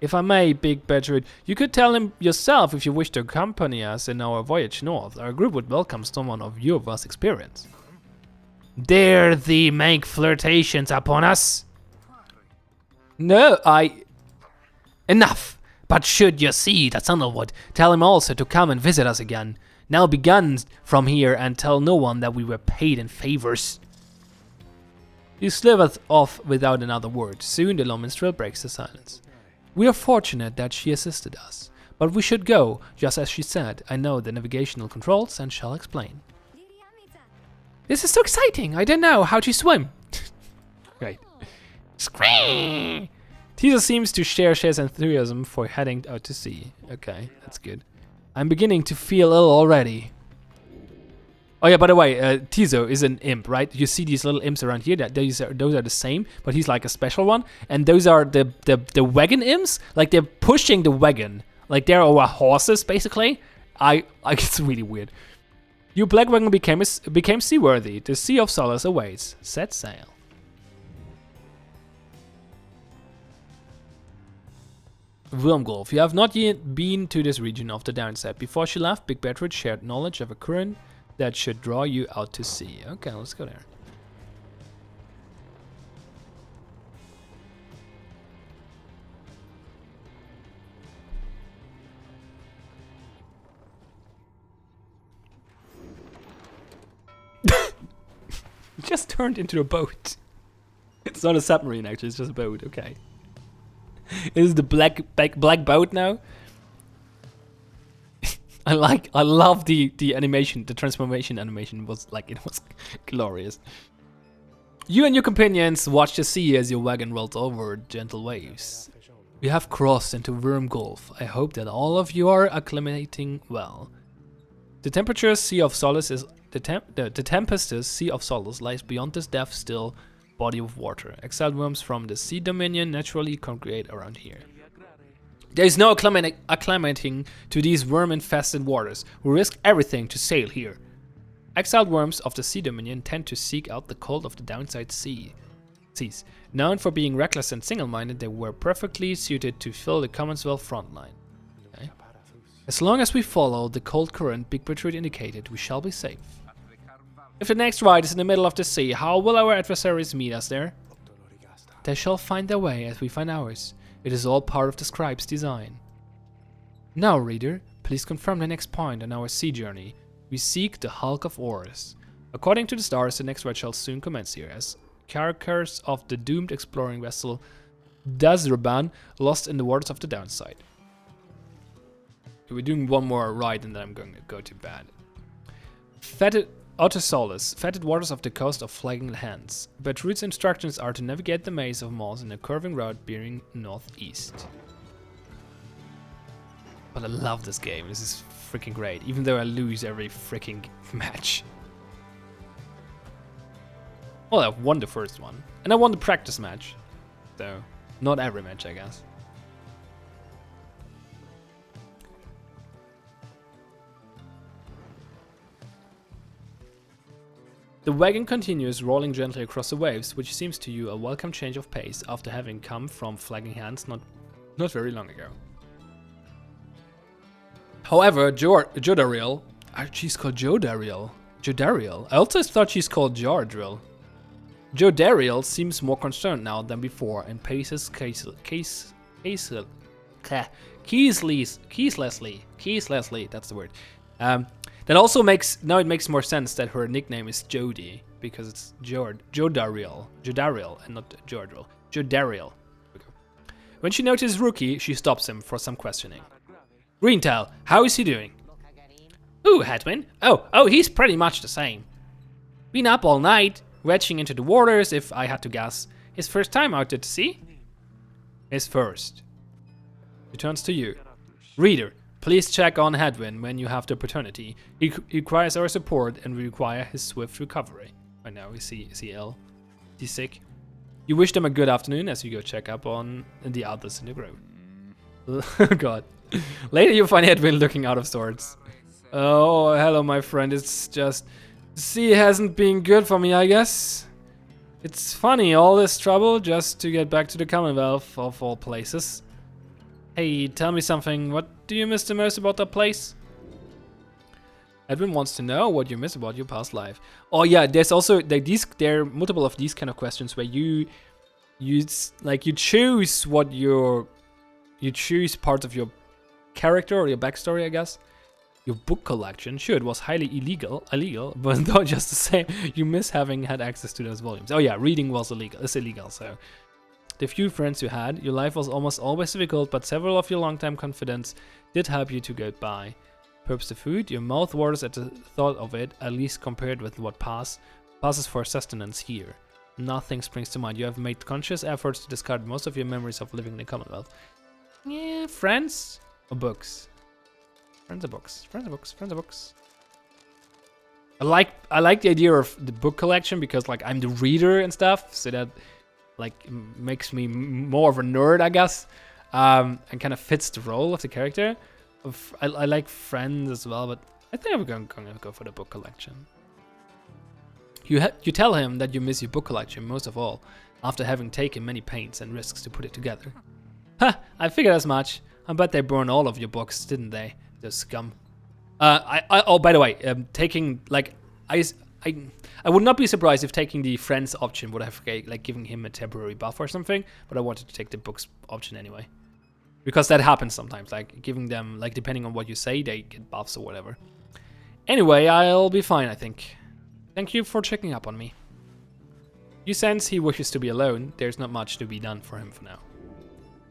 If I may, Big Bertrude, you could tell him yourself if you wish to accompany us in our voyage north. Our group would welcome someone of your vast experience. Dare thee make flirtations upon us? No, Enough! But should you see that Sandalwood, tell him also to come and visit us again. Now begun from here and tell no one that we were paid in favors. You slithered off without another word. Soon the minstrel breaks the silence. We are fortunate that she assisted us, but we should go, just as she said. I know the navigational controls and shall explain. This is so exciting! I don't know how to swim. Great. Scream! Teaser seems to share Shay's enthusiasm for heading out to sea. Okay, that's good. I'm beginning to feel ill already. Oh yeah, by the way, Tizo is an imp, right? You see these little imps around here. Those are the same, but he's like a special one. And those are the wagon imps. Like they're pushing the wagon. Like they're our horses, basically. It's really weird. Your black wagon became seaworthy. The Sea of Solace awaits. Set sail. Wormgulf. You have not yet been to this region of the downside. Before she left, Big Bertrude shared knowledge of a current that should draw you out to sea. Okay, let's go there. It just turned into a boat. It's not a submarine, actually. It's just a boat. Okay. This is the black boat now. I love the animation. The transformation animation was it was glorious. You and your companions watch the sea as your wagon rolls over gentle waves. We have crossed into Wormgulf. I hope that all of you are acclimating well. The tempestuous Sea of Solace lies beyond this death-still body of water. Exiled worms from the Sea Dominion naturally congregate around here. There is no acclimating to these worm-infested waters. We risk everything to sail here. Exiled worms of the Sea Dominion tend to seek out the cold of the downside seas. Known for being reckless and single-minded, they were perfectly suited to fill the Commonwealth front line. Okay. As long as we follow the cold current Big Bertrude indicated, we shall be safe. If the next ride is in the middle of the sea, how will our adversaries meet us there? They shall find their way as we find ours. It is all part of the scribe's design. Now, reader, please confirm the next point on our sea journey. We seek the hulk of ores. According to the stars, the next ride shall soon commence here, as carcass of the doomed exploring vessel Dazraban lost in the waters of the downside. We're doing one more ride and then I'm going to go to bed. Fetid Autosolus, fetid waters of the coast of Flagging Hands. Bertrud's instructions are to navigate the maze of moss in a curving route bearing northeast. But I love this game, this is freaking great, even though I lose every freaking match. Well, I won the first one, and I won the practice match, so not every match, I guess. The wagon continues, rolling gently across the waves, which seems to you a welcome change of pace after having come from Flagging Hands not very long ago. However, Jodariel, she's called Jodariel. Jodariel. I also thought she's called Jardriel. Jodariel seems more concerned now than before and paces ceaselessly, that's the word. That also makes more sense that her nickname is Jody, because it's Jodariel, and not Jordriel. Jodariel. When she notices Rookie, she stops him for some questioning. Greentail, how is he doing? Ooh, Hedwin. Oh, he's pretty much the same. Been up all night, wedging into the waters, if I had to guess. His first time out at sea? His first. He turns to you. Reader, please check on Hedwin when you have the opportunity. He requires our support and we require his swift recovery. I know, is he ill? Is he sick? You wish them a good afternoon as you go check up on the others in the grove. God. Later you find Hedwin looking out of sorts. Oh, hello my friend, it's just... The sea hasn't been good for me, I guess. It's funny, all this trouble just to get back to the Commonwealth of all places. Hey, tell me something, what do you miss the most about that place? Edwin wants to know what you miss about your past life. Oh yeah, there's also like there are multiple of these kind of questions where you choose parts of your character or your backstory, I guess. Your book collection, sure, it was highly illegal, but not just the same. You miss having had access to those volumes. Oh yeah, reading was illegal. It's illegal, so. The few friends you had, your life was almost always difficult, but several of your longtime confidants did help you to get by. Perhaps the food, your mouth waters at the thought of it, at least compared with what passes for sustenance here. Nothing springs to mind. You have made conscious efforts to discard most of your memories of living in the Commonwealth. Yeah, friends or books? Friends or books? Friends or books? Friends or books? I like the idea of the book collection because like I'm the reader and stuff, so that like makes me more of a nerd, I guess, and kind of fits the role of the character. I like friends as well, but I think I'm going to go for the book collection. You tell him that you miss your book collection most of all, after having taken many pains and risks to put it together. Ha! I figured as much. I bet they burned all of your books, didn't they? Those scum. Oh, by the way, taking like I would not be surprised if taking the friends option would have like giving him a temporary buff or something, but I wanted to take the books option anyway. Because that happens sometimes, like giving them, like depending on what you say, they get buffs or whatever. Anyway, I'll be fine, I think. Thank you for checking up on me. You sense he wishes to be alone. There's not much to be done for him for now.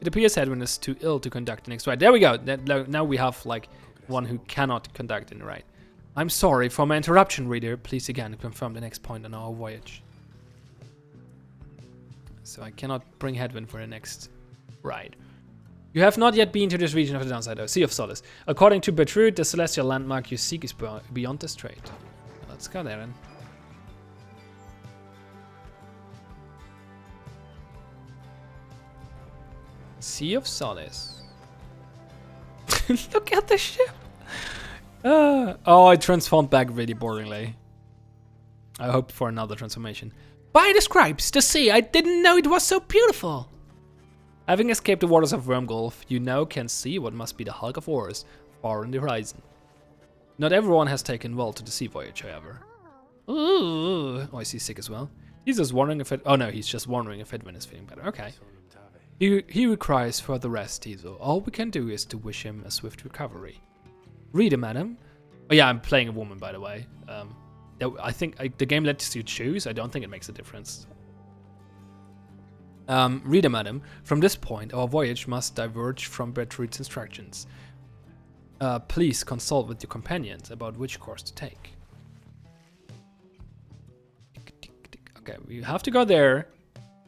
It appears Hedwin is too ill to conduct the next ride. There we go. Now we have like one who cannot conduct in the ride. I'm sorry for my interruption, reader. Please again confirm the next point on our voyage. So I cannot bring Hedwin for the next ride. You have not yet been to this region of the downside, though. Sea of Solace. According to Bertrude, the celestial landmark you seek is beyond the strait. Let's go there then. Sea of Solace. Look at the ship. Oh, it transformed back really boringly. I hoped for another transformation. By the scribes, the sea, I didn't know it was so beautiful. Having escaped the waters of Wormgulf, you now can see what must be the hulk of ores far on the horizon. Not everyone has taken well to the sea voyage, however. Ooh. Oh, is he sick as well? He's just wondering if oh no, he's just wondering if Edwin is feeling better. Okay. He requires further rest, Tizo. All we can do is to wish him a swift recovery. Reader, madam. Oh yeah, I'm playing a woman, by the way. I think the game lets you choose. I don't think it makes a difference. Reader, madam. From this point, our voyage must diverge from Bertrude's instructions. Please consult with your companions about which course to take. Okay, we have to go there.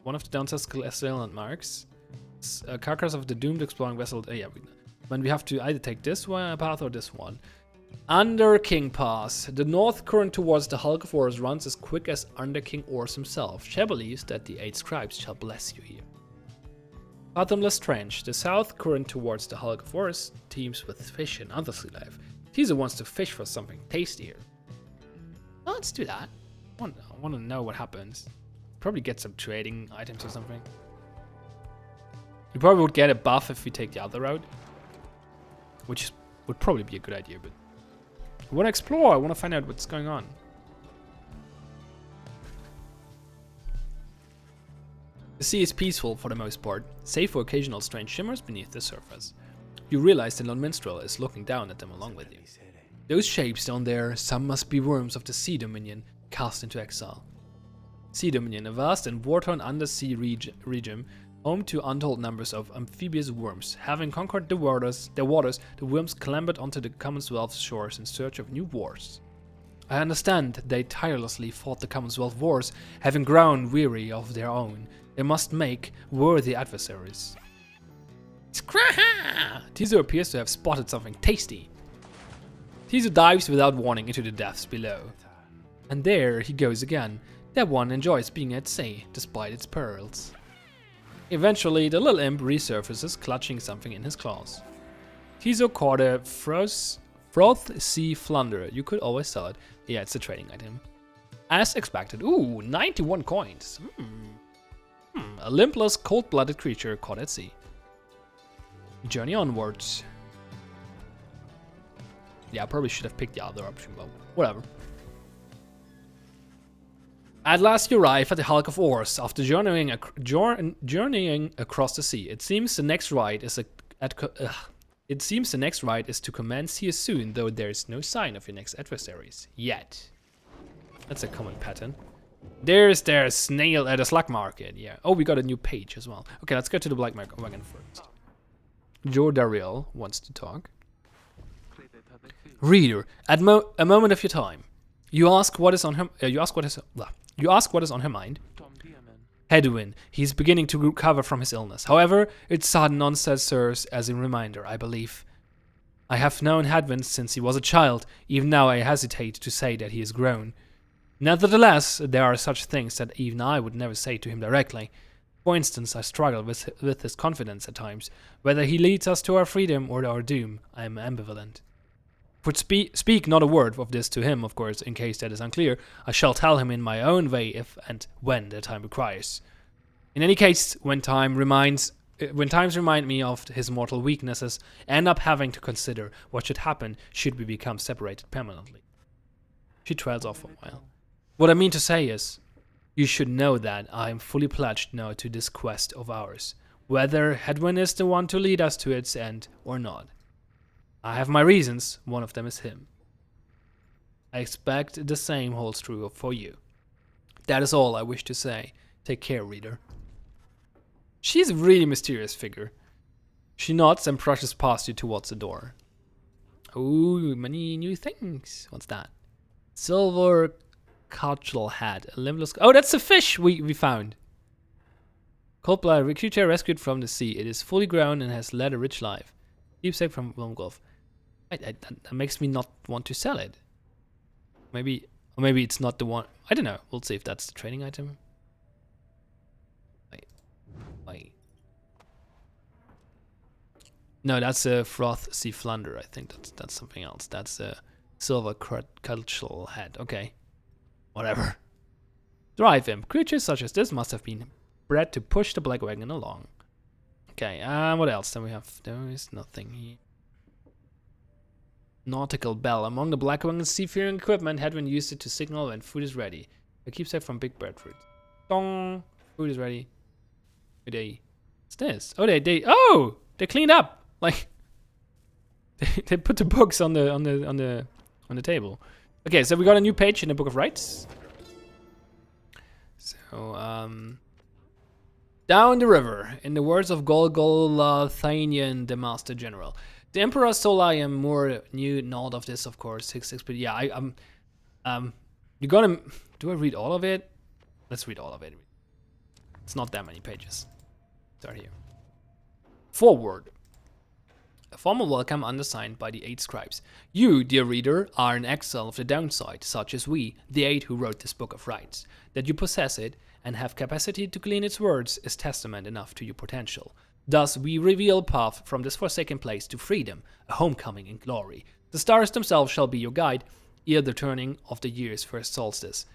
One of the downstairs celestial landmarks. Carcass of the doomed exploring vessel. Yeah, when we have to either take this one path or this one. Under King Pass. The north current towards the Hulk of Ors runs as quick as under King Ors himself. She believes that the 8 scribes shall bless you here. Fathomless Trench. The south current towards the Hulk of Ors teems with fish and other sea life. Teaser wants to fish for something tastier. Well, let's do that. I want to know what happens. Probably get some trading items or something. We probably would get a buff if we take the other route. Which would probably be a good idea, but I want to explore. I want to find out what's going on. The sea is peaceful for the most part, save for occasional strange shimmers beneath the surface. You realize the non-minstrel is looking down at them along with you. Those shapes down there, some must be worms of the Sea Dominion, cast into exile. Sea Dominion, a vast and war-torn undersea region, home to untold numbers of amphibious worms. Having conquered the waters, the worms clambered onto the Commonwealth's shores in search of new wars. I understand they tirelessly fought the Commonwealth wars, having grown weary of their own. They must make worthy adversaries. Scraha! Tizo appears to have spotted something tasty. Tizo dives without warning into the depths below. And there he goes again. That one enjoys being at sea, despite its perils. Eventually, the little imp resurfaces, clutching something in his claws. Tizo caught a froth sea flounder. You could always sell it. Yeah, it's a trading item. As expected. Ooh, 91 coins. A limbless, cold-blooded creature caught at sea. Journey onwards. Yeah, I probably should have picked the other option, but whatever. At last you arrive at the Hulk of Ors after journeying across the sea. It seems the next ride is to commence here soon, though there is no sign of your next adversaries yet. That's a common pattern. There's their snail at a slug market. Yeah. Oh, we got a new page as well. Okay, let's go to the black wagon first. Joe Dariel wants to talk. Reader, at a moment of your time, you ask what is on her. You ask what is on her mind. Hedwin, he's beginning to recover from his illness. However, its sudden onset serves as a reminder, I believe. I have known Hedwin since he was a child. Even now I hesitate to say that he is grown. Nevertheless, there are such things that even I would never say to him directly. For instance, I struggle with his confidence at times. Whether he leads us to our freedom or our doom, I am ambivalent. Would speak not a word of this to him, of course, in case that is unclear. I shall tell him in my own way if and when the time requires. In any case, when times remind me of his mortal weaknesses, I end up having to consider what should happen should we become separated permanently. She trails off for a while. What I mean to say is, you should know that I am fully pledged now to this quest of ours, whether Hedwin is the one to lead us to its end or not. I have my reasons, one of them is him. I expect the same holds true for you. That is all I wish to say. Take care, reader. She's a really mysterious figure. She nods and brushes past you towards the door. Ooh, many new things. What's that? Silver cudgel hat. A limbless... Oh, that's a fish we found. Cold-blooded creature rescued from the sea. It is fully grown and has led a rich life. Keepsake from Wilmgulf. That makes me not want to sell it. Maybe it's not the one. I don't know. We'll see if that's the trading item. Wait. No, that's a froth sea flounder. I think that's something else. That's a silver cultural head. Okay. Whatever. Drive imp. Creatures such as this must have been bred to push the black wagon along. Okay, what else? Then we have... There is nothing here. Nautical bell. Among the black wagon's seafaring equipment, Hedwin used it to signal when food is ready. A keepsake from Big Bird Fruit. Dong! Food is ready. Good day. What's this? Oh, they cleaned up. Like they put the books on the table. Okay, so we got a new page in the Book of Rites. So down the river, in the words of Golgolathanian, the Master General. The Emperor Soliam Moore knew naught of this, of course. But yeah, you gonna do I read all of it? Let's read all of it. It's not that many pages. Start here. Forward. A formal welcome undersigned by the 8 scribes. You, dear reader, are an exile of the downside, such as we, the 8 who wrote this Book of Rites. That you possess it and have capacity to glean its words is testament enough to your potential. Thus we reveal a path from this forsaken place to freedom, a homecoming in glory. The stars themselves shall be your guide, ere the turning of the year's first solstice.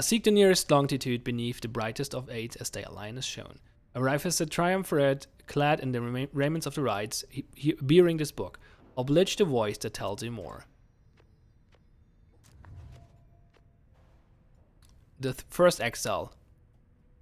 Seek the nearest longitude beneath the brightest of 8 as they align as shown. Arrive as a triumvirate, clad in the raiments of the rites, bearing this book. Oblige the voice that tells you more. The first exile.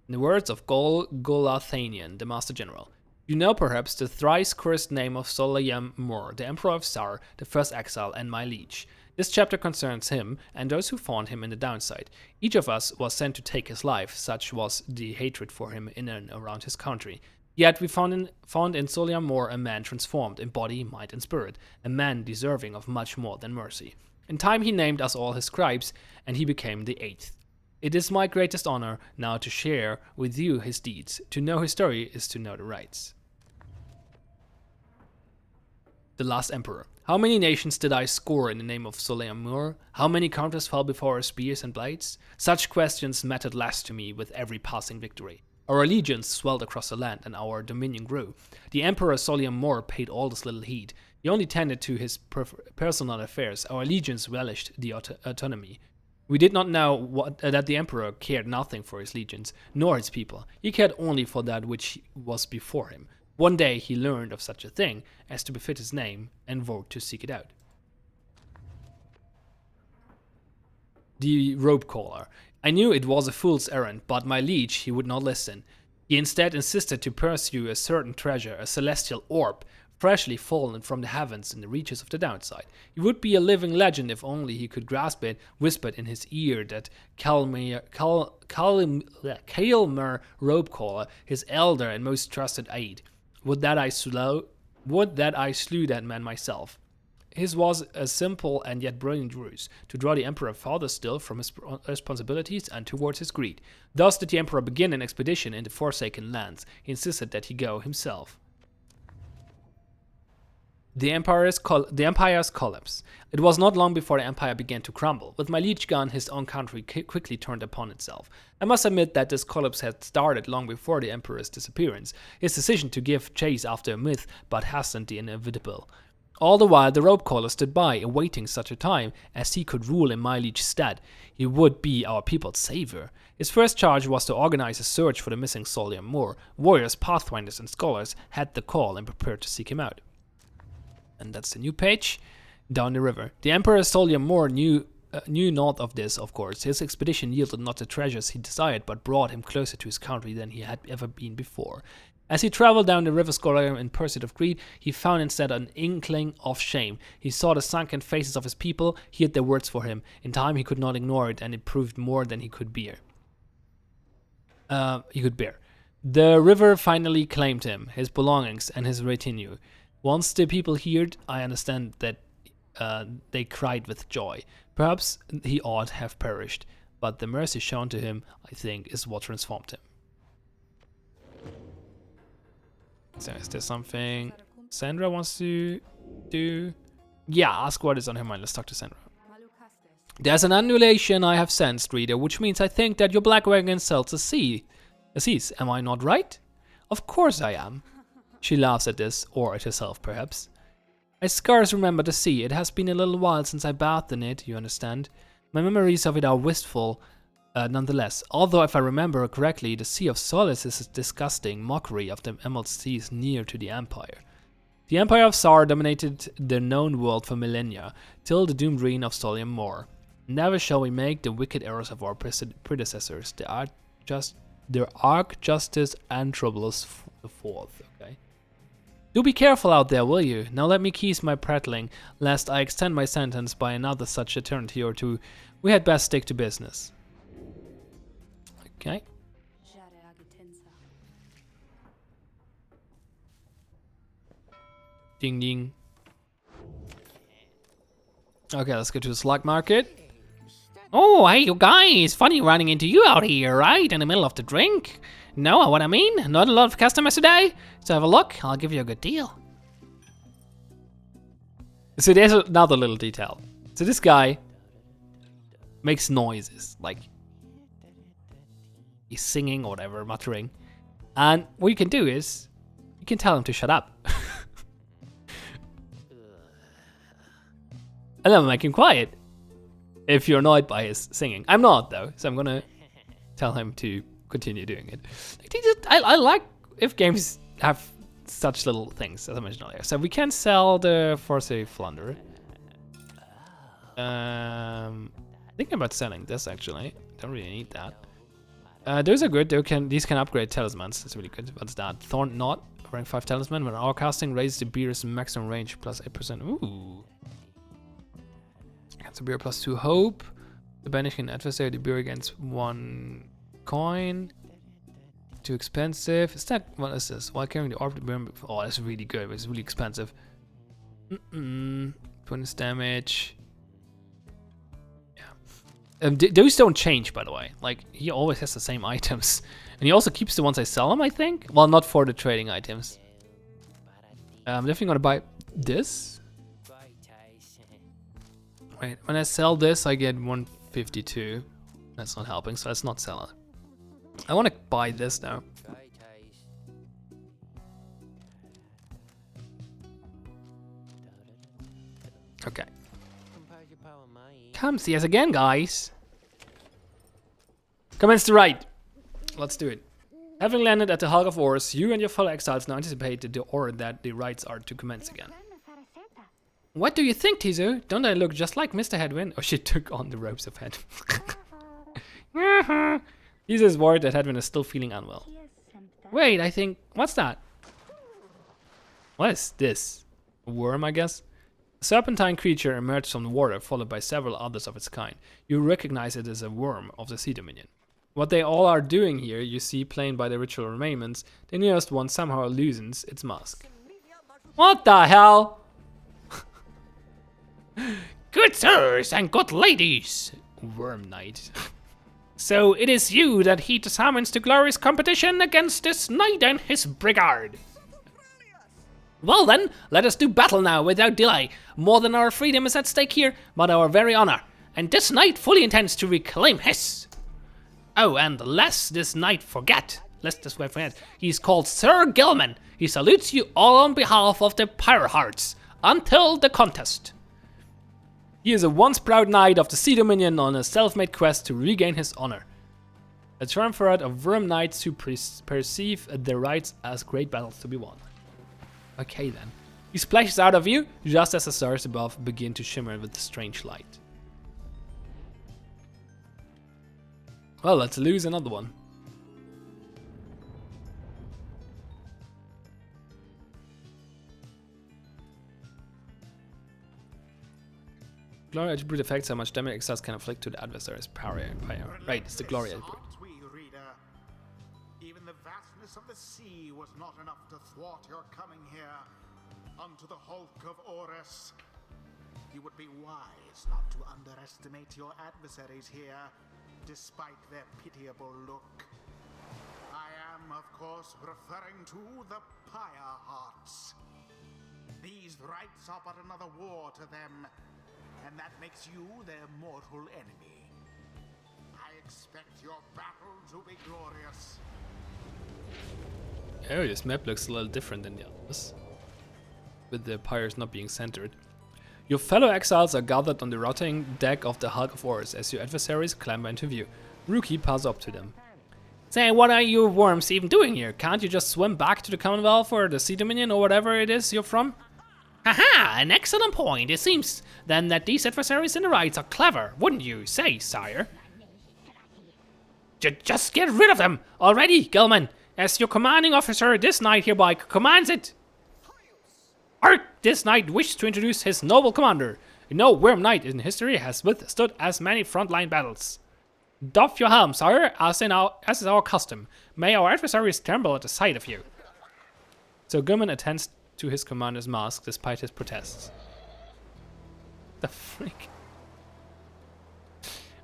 In the words of Golgolathanian, the Master General. You know perhaps the thrice cursed name of Soliam Moore, the Emperor of Sar, the first exile, and my liege. This chapter concerns him and those who found him in the downside. Each of us was sent to take his life, such was the hatred for him in and around his country. Yet we found in Soliam Moore a man transformed in body, mind, and spirit, a man deserving of much more than mercy. In time he named us all his scribes, and he became the 8th. It is my greatest honor now to share with you his deeds. To know his story is to know the rites. The last emperor. How many nations did I score in the name of Soliam Moore? How many counters fell before our spears and blades? Such questions mattered less to me with every passing victory. Our allegiance swelled across the land and our dominion grew. The Emperor Soliam Moore paid all this little heed. He only tended to his personal affairs. Our allegiance relished the autonomy. We did not know that the Emperor cared nothing for his legions, nor his people. He cared only for that which was before him. One day he learned of such a thing as to befit his name and vowed to seek it out. The rope caller. I knew it was a fool's errand, but my liege, he would not listen. He instead insisted to pursue a certain treasure, a celestial orb, freshly fallen from the heavens in the reaches of the downside. He would be a living legend if only he could grasp it, whispered in his ear that Calmer Ropecaller, his elder and most trusted aide. Would that I slew that man myself. His was a simple and yet brilliant ruse, to draw the Emperor farther still from his responsibilities and towards his greed. Thus did the Emperor begin an expedition in the Forsaken Lands. He insisted that he go himself. The empire's collapse. It was not long before the empire began to crumble. With my liege gone, his own country quickly turned upon itself. I must admit that this collapse had started long before the emperor's disappearance. His decision to give chase after a myth but hastened the inevitable. All the while the rope caller stood by, awaiting such a time as he could rule in my liege's stead. He would be our people's savior. His first charge was to organize a search for the missing Soliam Moore. Warriors, pathfinders, and scholars had the call and prepared to seek him out. And that's the new page. Down the river. The Emperor Soliam Moore knew naught of this, of course. His expedition yielded not the treasures he desired, but brought him closer to his country than he had ever been before. As he traveled down the river Scholar in pursuit of greed, he found instead an inkling of shame. He saw the sunken faces of his people, heard their words for him. In time he could not ignore it, and it proved more than he could bear. The river finally claimed him, his belongings, and his retinue. Once the people heard, I understand that they cried with joy. Perhaps he ought have perished, but the mercy shown to him, I think, is what transformed him. So is there something Sandra wants to do? Yeah, ask what is on her mind. Let's talk to Sandra. There's an annulation I have sensed, reader, which means I think that your black wagon sells a cease. Am I not right? Of course I am. She laughs at this, or at herself, perhaps. I scarce remember the sea. It has been a little while since I bathed in it, you understand. My memories of it are wistful, nonetheless. Although, if I remember correctly, the Sea of Solace is a disgusting mockery of the emerald seas near to the Empire. The Empire of Sar dominated the known world for millennia, till the doomed reign of Soliam Moore. Never shall we make the wicked errors of our predecessors. Their Arch Justice Antrobulus The 4th, okay. Do be careful out there, will you? Now let me cease my prattling, lest I extend my sentence by another such eternity or two. We had best stick to business. Okay. Ding ding. Okay, let's go to the slug market. Oh, hey, you guys. Funny running into you out here, right? In the middle of the drink. Know what I mean? Not a lot of customers today. So have a look. I'll give you a good deal. So there's another little detail. So this guy makes noises, like he's singing or whatever, muttering. And what you can do is, you can tell him to shut up. And then make him quiet. If you're annoyed by his singing. I'm not though, so I'm gonna tell him to continue doing it. I like if games have such little things, as I mentioned earlier. So we can sell the Force Flounder. Thinking about selling this actually. Don't really need that. Those are good. These can upgrade talismans. That's really good. What's that? Thorn Knot, rank 5 talisman. When our casting raises the beer's maximum range plus 8%. Ooh. Cancel beer plus 2 hope. The banish an adversary. The beer against 1 coin. Too expensive. Is that, what is this? While carrying the orb, the beer. Oh, that's really good. It's really expensive. Bonus damage. Yeah. Those don't change, by the way. Like, he always has the same items. And he also keeps the ones I sell him, I think. Well, not for the trading items. I'm definitely gonna buy this. Wait, when I sell this, I get 152. That's not helping, so let's not sell it. I want to buy this now. Okay. Come see us again, guys. Commence to ride. Let's do it. Having landed at the Hulk of Ores, you and your fellow exiles now anticipate that the rites are to commence again. What do you think, Tizu? Don't I look just like Mr. Hedwin? Oh, she took on the robes of Hedwin. Tizu is worried that Hedwin is still feeling unwell. Wait, I think... What's that? What is this? A worm, I guess? A serpentine creature emerged from the water, followed by several others of its kind. You recognize it as a worm of the Sea Dominion. What they all are doing here, you see plain by the ritual remains, the nearest one somehow loosens its mask. What the hell? Good sirs and good ladies. Worm Knight. So it is you that he summons to glorious competition against this knight and his brigade. Well then, let us do battle now without delay. More than our freedom is at stake here, but our very honor. And this knight fully intends to reclaim his. Oh, and lest this knight forget, he's called Sir Gilman. He salutes you all on behalf of the Pyre Hearts until the contest. He is a once proud knight of the Sea Dominion on a self-made quest to regain his honor. A triumvirate of worm knights who perceive their rights as great battles to be won. Okay then. He splashes out of you just as the stars above begin to shimmer with the strange light. Well, let's lose another one. Glory attribute affects how much damage exiles can inflict to the adversary's power. Right, it's the glory attribute. Even the vastness of the sea was not enough to thwart your coming here unto the Hulk of Ores. You would be wise not to underestimate your adversaries here, despite their pitiable look. I am, of course, referring to the Pyre Hearts. These rites are but another war to them, and that makes you their mortal enemy. I expect your battle to be glorious. Oh, this map looks a little different than the others, with the pyres not being centered. Your fellow exiles are gathered on the rotting deck of the Hulk of Ores as your adversaries clamber into view. Rookie pass up to them. Say, what are you worms even doing here? Can't you just swim back to the Commonwealth or the Sea Dominion or whatever it is you're from? Haha, an excellent point. It seems then that these adversaries in the rites are clever, wouldn't you say, sire? Just get rid of them already, Gilman, As your commanding officer, this knight hereby commands it. Ark, this knight wishes to introduce his noble commander. No worm knight in history has withstood as many frontline battles. Doff your helm, sire, as is our custom. May our adversaries tremble at the sight of you. So Gilman attends to his commander's mask despite his protests. The freak?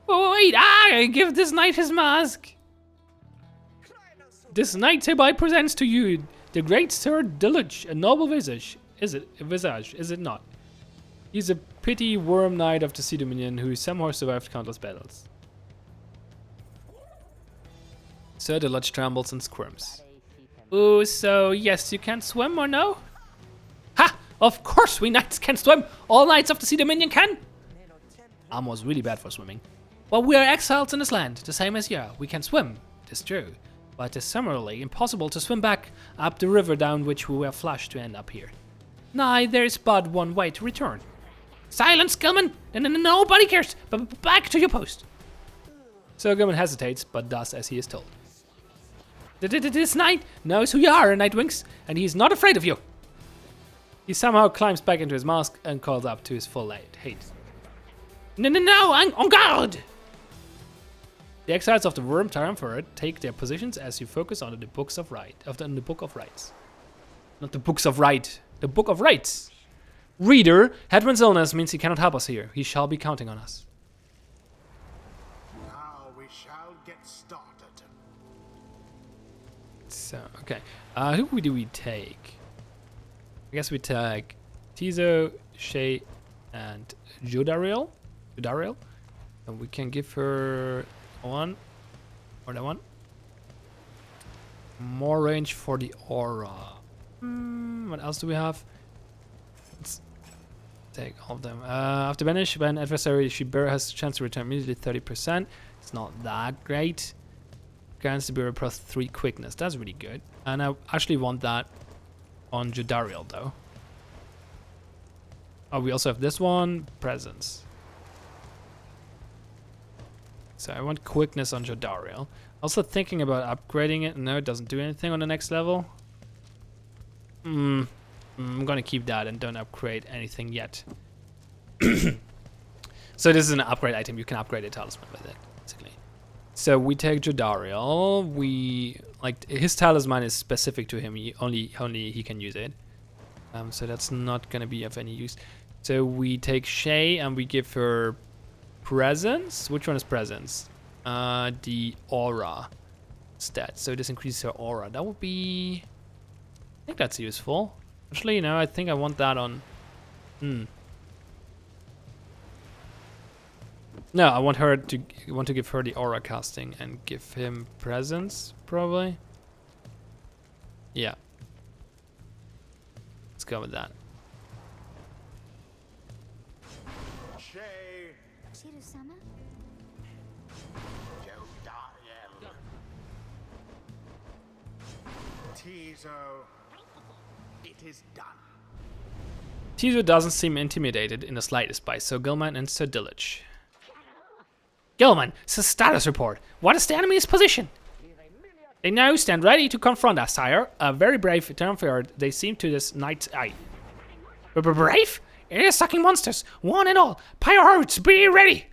Oh wait, I give this knight his mask. This knight hereby presents to you the great Sir Dillage, a noble visage. Is it not? He's a petty worm knight of the Sea Dominion who somehow survived countless battles. Sir Dillage trembles and squirms. Oh, so yes, you can swim or no? Ha! Of course we knights can swim! All knights of the Sea Dominion can! I'm was really bad for swimming. Well, we are exiles in this land, the same as you. We can swim, tis true. But it's similarly impossible to swim back up the river down which we were flushed to end up here. Nay, there is but one way to return. Silence, Gilman! Nobody cares! But back to your post! So Gilman hesitates, but does as he is told. This knight knows who you are, Nightwings, and he's not afraid of you. He somehow climbs back into his mask and calls up to his full height. No, I'm on guard! The exiles of the Worm Triumvirate take their positions as you focus on the books of right, the Book of Rights. Not the books of right, the Book of Rights. Reader, Hedwin's illness means he cannot help us here. He shall be counting on us. Now we shall get started. So, okay. Who do we take? I guess we take Tizo, Shay, and Jodariel. And we can give her one. Or that one. More range for the aura. What else do we have? Let's take all of them. After banish, when adversary Shibera has a chance to return immediately 30%. It's not that great. Grants the Bureau plus 3 quickness. That's really good. And I actually want that on Jodariel though. Oh, we also have this one. Presence. So I want quickness on Jodariel. Also thinking about upgrading it. No, it doesn't do anything on the next level. I'm gonna keep that and don't upgrade anything yet. So this is an upgrade item. You can upgrade a talisman with it, basically. So we take Jodariel. We like his talisman is specific to him. Only he can use it. So that's not gonna be of any use. So we take Shay and we give her presence. Which one is presence? The aura stat. So this increases her aura. That would be. I think that's useful. Actually, no. I think I want that on. No, I want to give her the aura casting and give him presence, probably. Yeah. Let's go with that. Shiru-sama? Jodariel. Tizo. It is done. Tizo doesn't seem intimidated in the slightest by Sir Gilman and Sir Dillage. Gilman, it's a status report. What is the enemy's position? They now stand ready to confront us, sire. A very brave triumvirate they seem to this knight's eye. Brave? Ear-sucking monsters, one and all. Pyre hearts, be ready!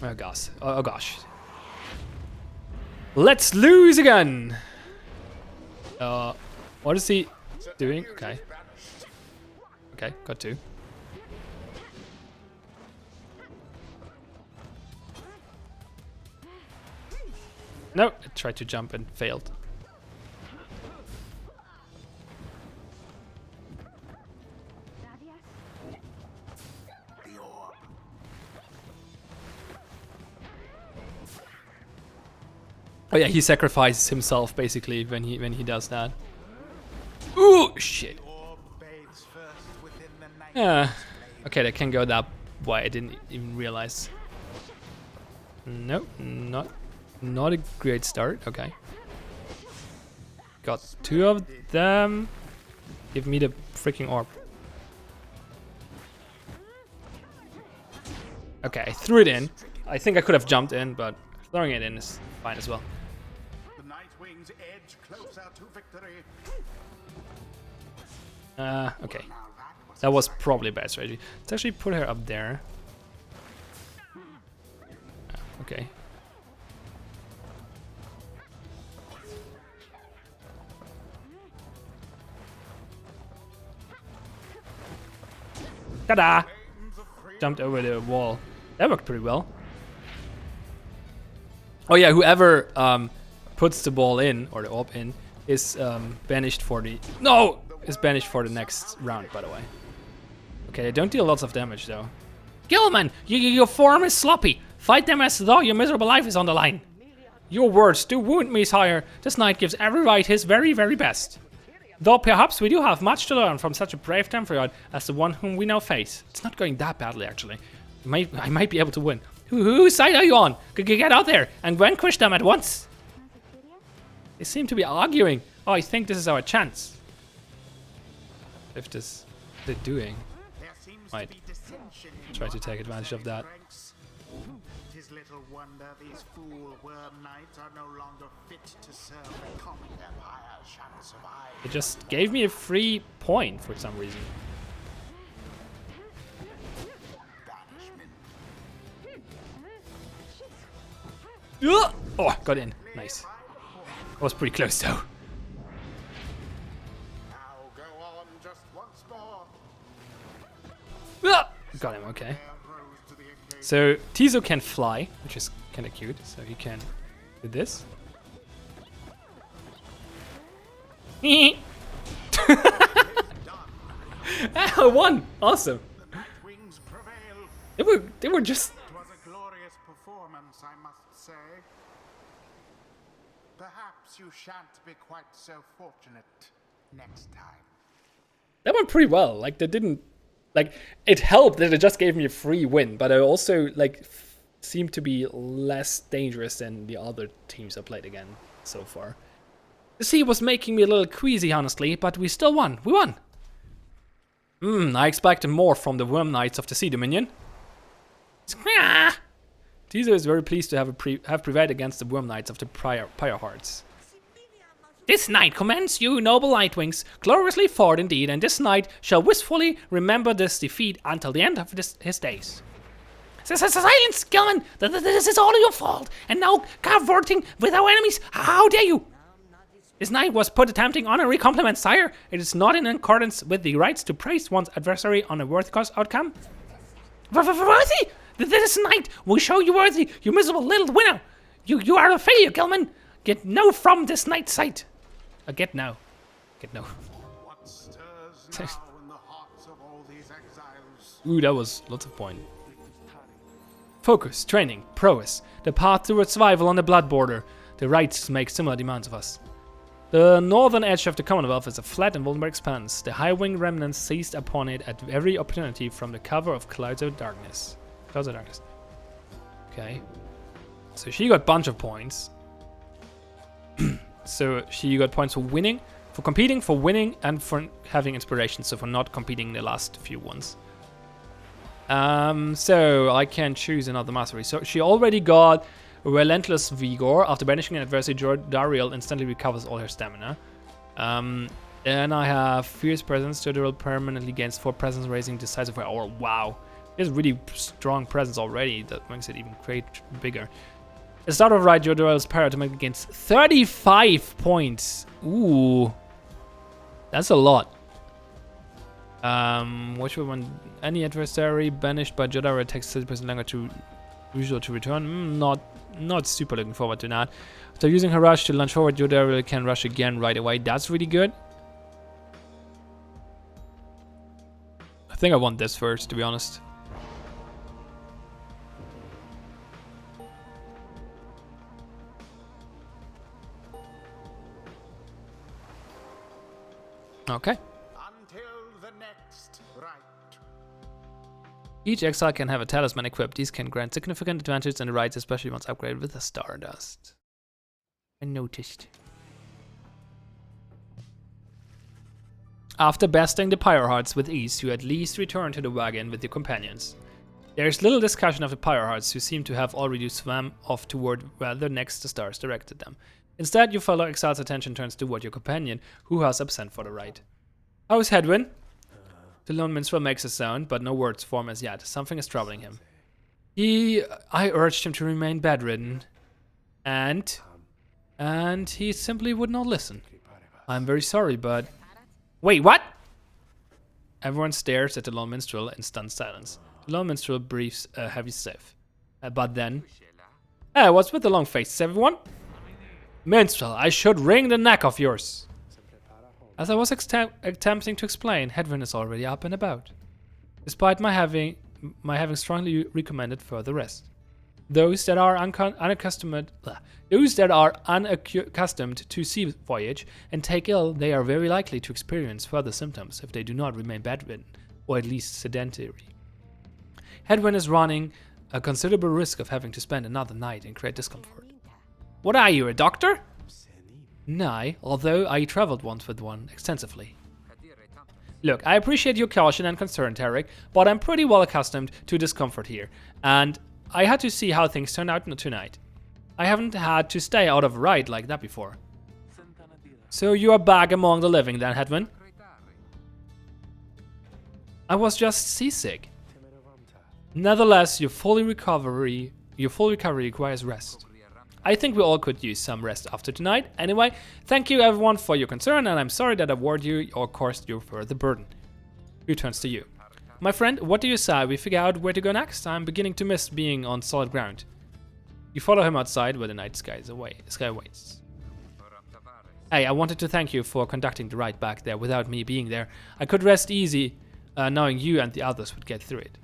Oh gosh. Oh gosh. Let's lose again! What is he doing? Okay. Okay, got 2. No, I tried to jump and failed. The orb. Oh yeah, he sacrifices himself basically when he does that. Ooh, shit. Orb bathes first within the night. Yeah. Okay, they can go that way. I didn't even realize. Nope, not a great start. Okay. Got 2 of them. Give me the freaking orb. Okay, I threw it in. I think I could have jumped in, but throwing it in is fine as well. The inch closer to victory. Okay. Now that was That was probably a bad strategy. Let's actually put her up there. Okay. Ta-da! Jumped over the wall. That worked pretty well. Oh yeah, whoever puts the ball in, or the orb in, is banished for the... No! Is banished for the next round, by the way. Okay, they don't deal lots of damage, though. Gilman, your form is sloppy. Fight them as though your miserable life is on the line. Your words do wound me, sire. This knight gives every right his very, very best. Though perhaps we do have much to learn from such a brave Temphriot as the one whom we now face. It's not going that badly, actually. I might be able to win. Whose side are you on? Get out there and vanquish them at once. They seem to be arguing. Oh, I think this is our chance. If this they're doing. There seems Might to be dissension in try your to take advantage of that. ranks. 'Tis little wonder these fool worm knights are no longer fit to serve the common empire shan't survive. It just gave me a free point for some reason. Banishment. Oh, got in. Nice. That was pretty close though. Now go on just once more. Got him, okay. There rose to the occasion. So Tizo can fly, which is kind of cute. So he can do this. I won! Awesome. Wings prevail. They were just... It was a glorious performance, I must say. Perhaps you shan't be quite so fortunate next time. That went pretty well. Like they didn't... Like it helped that it just gave me a free win, but I also like seemed to be less dangerous than the other teams I played again so far. The sea was making me a little queasy, honestly, but we still won. We won. I expected more from the Worm Knights of the Sea Dominion. Tizo is very pleased to have prevailed against the Worm Knights of the Pyre Hearts. This knight commends you, noble Lightwings. Gloriously fought indeed, and this knight shall wistfully remember this defeat until the end of his days. Silence, Gilman! This is all your fault, and now cavorting with our enemies. How dare you! This knight was put attempting honorary compliments, sire. It is not in accordance with the rights to praise one's adversary on a worthy cause outcome. Worthy? This knight will show you worthy, you miserable little winner. You are a failure, Gilman. Get no from this knight's sight. Get no. Get no. What stirs now in the hearts of all these exiles? Ooh, that was lots of point. Focus, training, prowess. The path towards survival on the blood border. The rights make similar demands of us. The northern edge of the Commonwealth is a flat and vulnerable expanse. The high-winged remnants seized upon it at every opportunity from the cover of Clouds of Darkness. Clouds of Darkness. Okay. So she got a bunch of points. So she got points for winning, for competing, for winning, and for having inspiration. So for not competing the last few ones. So I can choose another mastery. So she already got Relentless Vigor. After banishing an adversary, Dariel instantly recovers all her stamina. Then I have Fierce Presence. Dariel permanently gains 4 presence, raising decisive power. Wow. There's really strong presence already. That makes it even bigger. At the start of right, Dariel's power automatically gains 35 points. Ooh. That's a lot. Which one? Any adversary banished by Jodariel takes 30% longer to usual to return. Not super looking forward to that. After using her rush to launch forward, Jodariel can rush again right away. That's really good. I think I want this first, to be honest. Okay. Until the next right. Each exile can have a talisman equipped. These can grant significant advantage in the rights, especially once upgraded with a Stardust. I noticed. After besting the Pyre Hearts with ease, you at least return to the wagon with your companions. There is little discussion of the Pyre Hearts, who seem to have already swam off toward where the next stars directed them. Instead, your fellow exile's attention turns toward your companion, who has absent for the ride. How's Hedwin? The lone minstrel makes a sound, but no words form as yet. Something is troubling him. I urged him to remain bedridden, and he simply would not listen. I'm very sorry, but... Wait, what? Everyone stares at the lone minstrel in stunned silence. The lone minstrel breathes a heavy sigh. But then... Hey, what's with the long faces, everyone? Minstrel, I should wring the neck of yours. As I was attempting to explain, Hedwin is already up and about. Despite my having strongly recommended further rest. Those that are unaccustomed to sea voyage and take ill, they are very likely to experience further symptoms if they do not remain bedridden, or at least sedentary. Hedwin is running a considerable risk of having to spend another night in great discomfort. What are you, a doctor? Nay, although I traveled once with one extensively. Look, I appreciate your caution and concern, Tarek, but I'm pretty well accustomed to discomfort here, and I had to see how things turned out tonight. I haven't had to stay out of a ride like that before. So you are back among the living then, Hedwin? I was just seasick. Nevertheless, your full recovery requires rest. I think we all could use some rest after tonight. Anyway, thank you everyone for your concern, and I'm sorry that I worried you or caused you further burden. Returns to you. My friend, what do you say we figure out where to go next? I'm beginning to miss being on solid ground. You follow him outside where the night sky waits. Hey, I wanted to thank you for conducting the ride back there without me being there. I could rest easy knowing you and the others would get through it.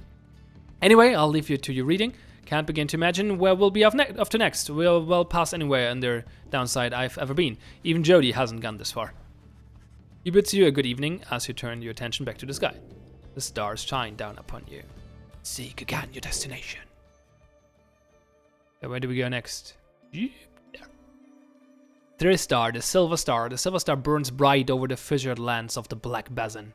Anyway, I'll leave you to your reading. Can't begin to imagine where we'll be off to next. We'll well pass anywhere under downside I've ever been. Even Jody hasn't gone this far. He bids you a good evening as you turn your attention back to the sky. The stars shine down upon you. Seek again your destination. So where do we go next? There. The silver star. The silver star burns bright over the fissured lands of the Black Basin.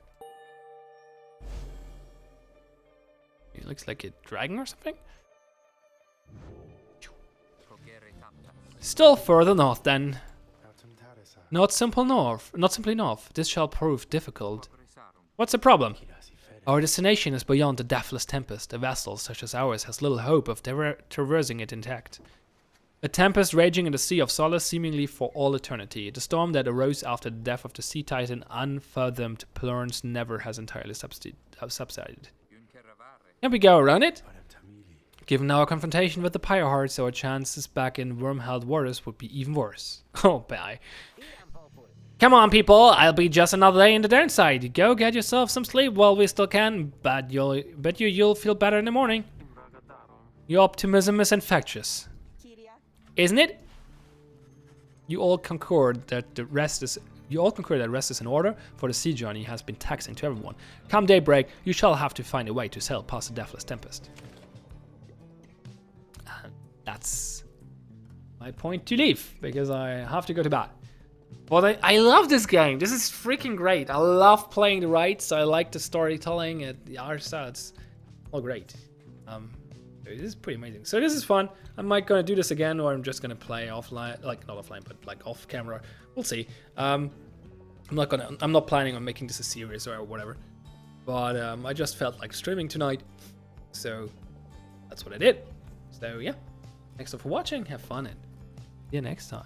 It looks like a dragon or something. Still further north then. Not simply north. This shall prove difficult. What's the problem? Our destination is beyond the deathless tempest. A vessel such as ours has little hope of traversing it intact. A tempest raging in the Sea of Solace seemingly for all eternity. The storm that arose after the death of the sea titan unfathomed Plurns never has entirely subsided. Can we go around it? Given our confrontation with the Pyre hearts, our chances back in worm-held waters would be even worse. Oh, bye. Come on, people, I'll be just another day in the downside. Go get yourself some sleep while we still can, but you'll feel better in the morning. Your optimism is infectious. Isn't it? You all concord that rest is in order, for the sea journey has been taxing to everyone. Come daybreak, you shall have to find a way to sail past the deathless tempest. That's my point to leave, because I have to go to bed. But I love this game. This is freaking great. I love playing the rides. I like the storytelling and the art style. It's all great. This is pretty amazing. So this is fun. I might gonna do this again, or I'm just gonna play offline, like not offline, but like off camera. We'll see. I'm not planning on making this a series or whatever. But I just felt like streaming tonight, so that's what I did. So yeah. Thanks for watching, have fun, and see you next time.